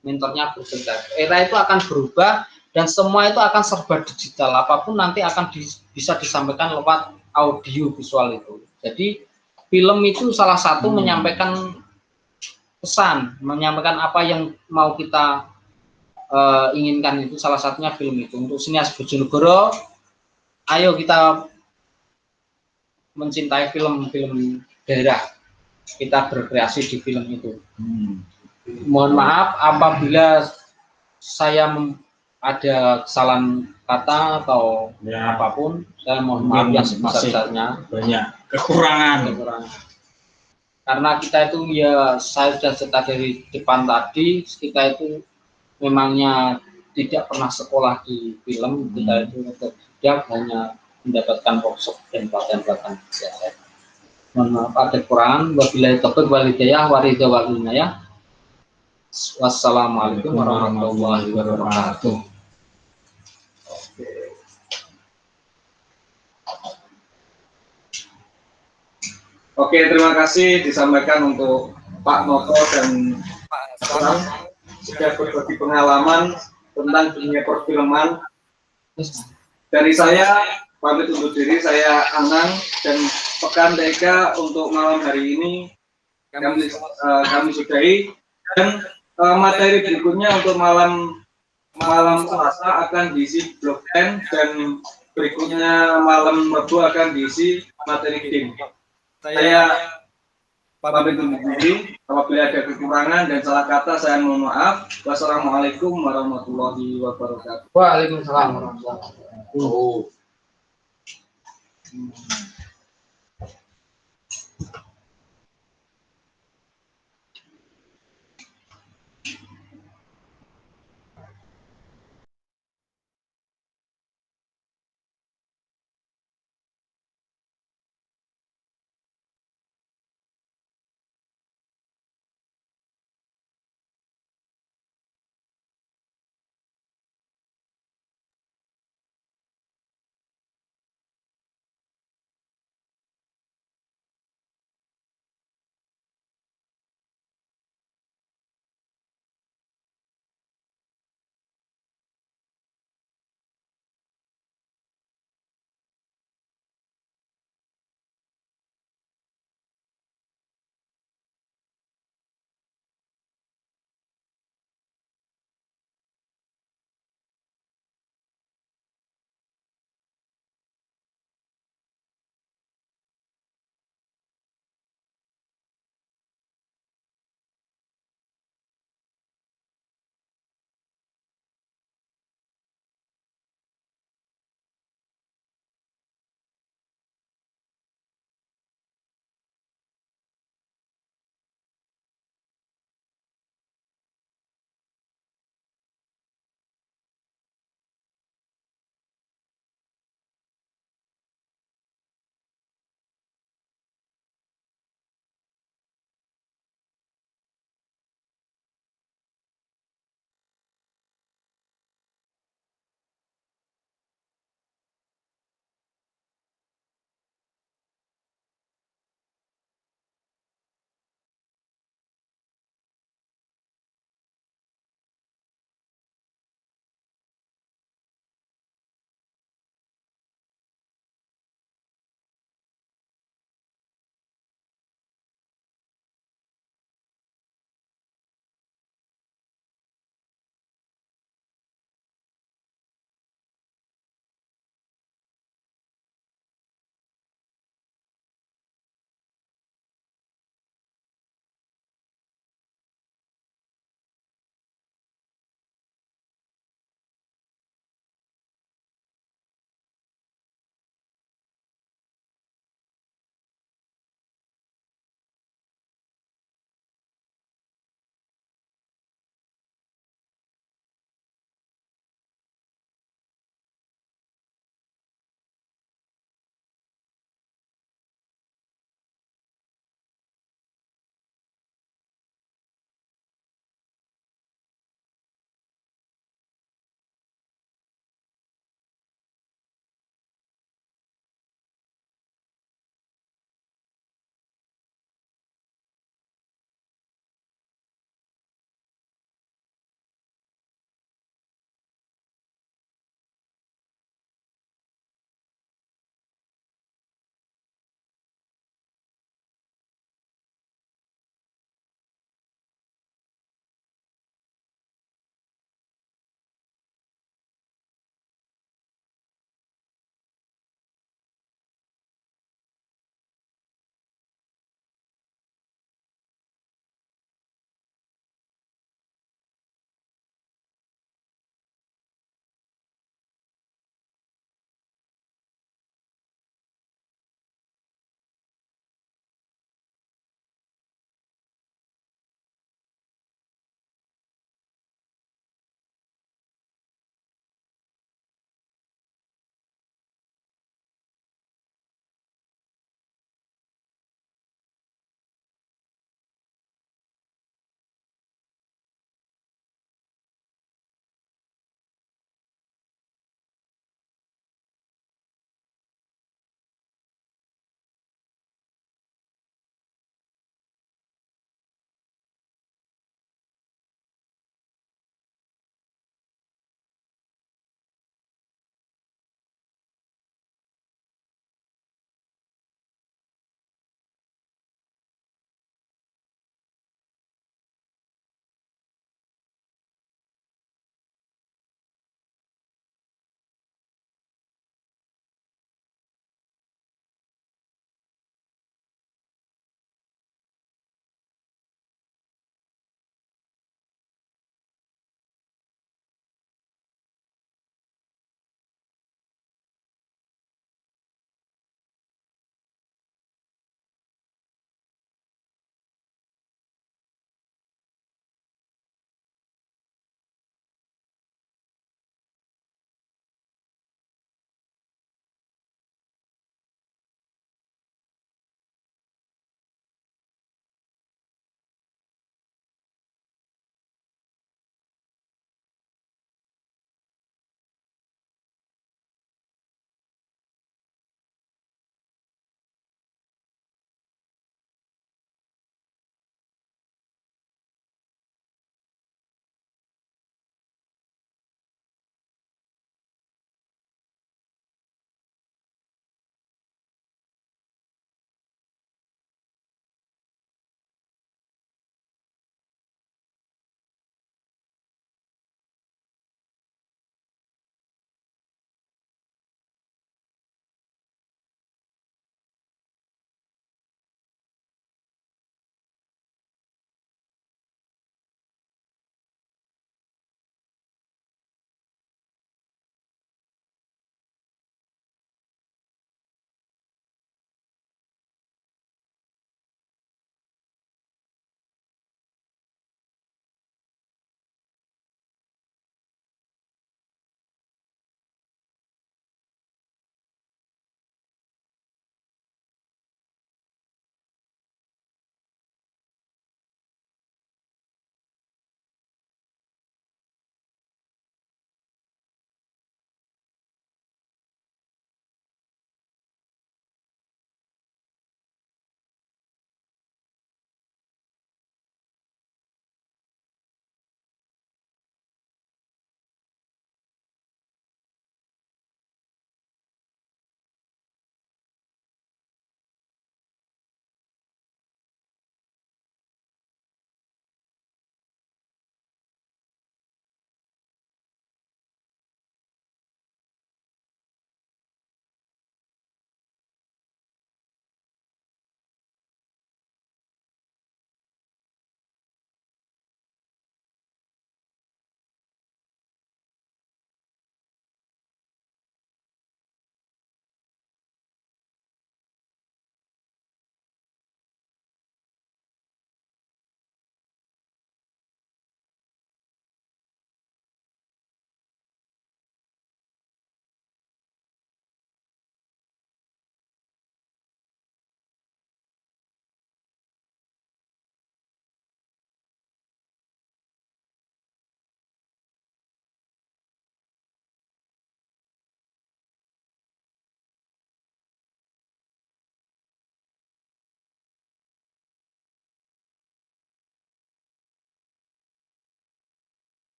Mentornya berbeda. Era itu akan berubah dan semua itu akan serba digital. Apapun nanti akan bisa disampaikan lewat audio visual itu. Jadi film itu salah satu menyampaikan pesan, menyampaikan apa yang mau kita inginkan, itu salah satunya film itu. Untuk sinias Bojonegoro, ayo kita mencintai film-film daerah, kita berkreasi di film itu. Mohon maaf apabila saya ada kesalahan kata atau apapun, saya mohon maaf yang sebesar-besarnya. Banyak kekurangan. Karena kita itu ya, saya sudah cerita dari depan tadi, kita itu memangnya tidak pernah sekolah di film, kita itu tidak hanya mendapatkan workshop dan pelatihan-pelatihan biasa. Mohon maaf ada kekurangan. Wabillahi taufiq wal hidayah, waridha wal inayah. Wassalamualaikum warahmatullahi wabarakatuh. Oke, terima kasih disampaikan untuk Pak Noto dan Pak Hasan sudah berbagi pengalaman tentang dunia perfilman. Dari saya pamit undur diri, saya Anang dan Pekan Deka untuk malam hari ini kami sudahi, dan materi berikutnya untuk malam Selasa akan diisi blok 10 dan berikutnya malam Rabu akan diisi materi game. Saya pamit undur diri. Apabila ada kekurangan dan salah kata, saya mohon maaf. Wassalamualaikum warahmatullahi wabarakatuh. Waalaikumsalam warahmatullahi wabarakatuh.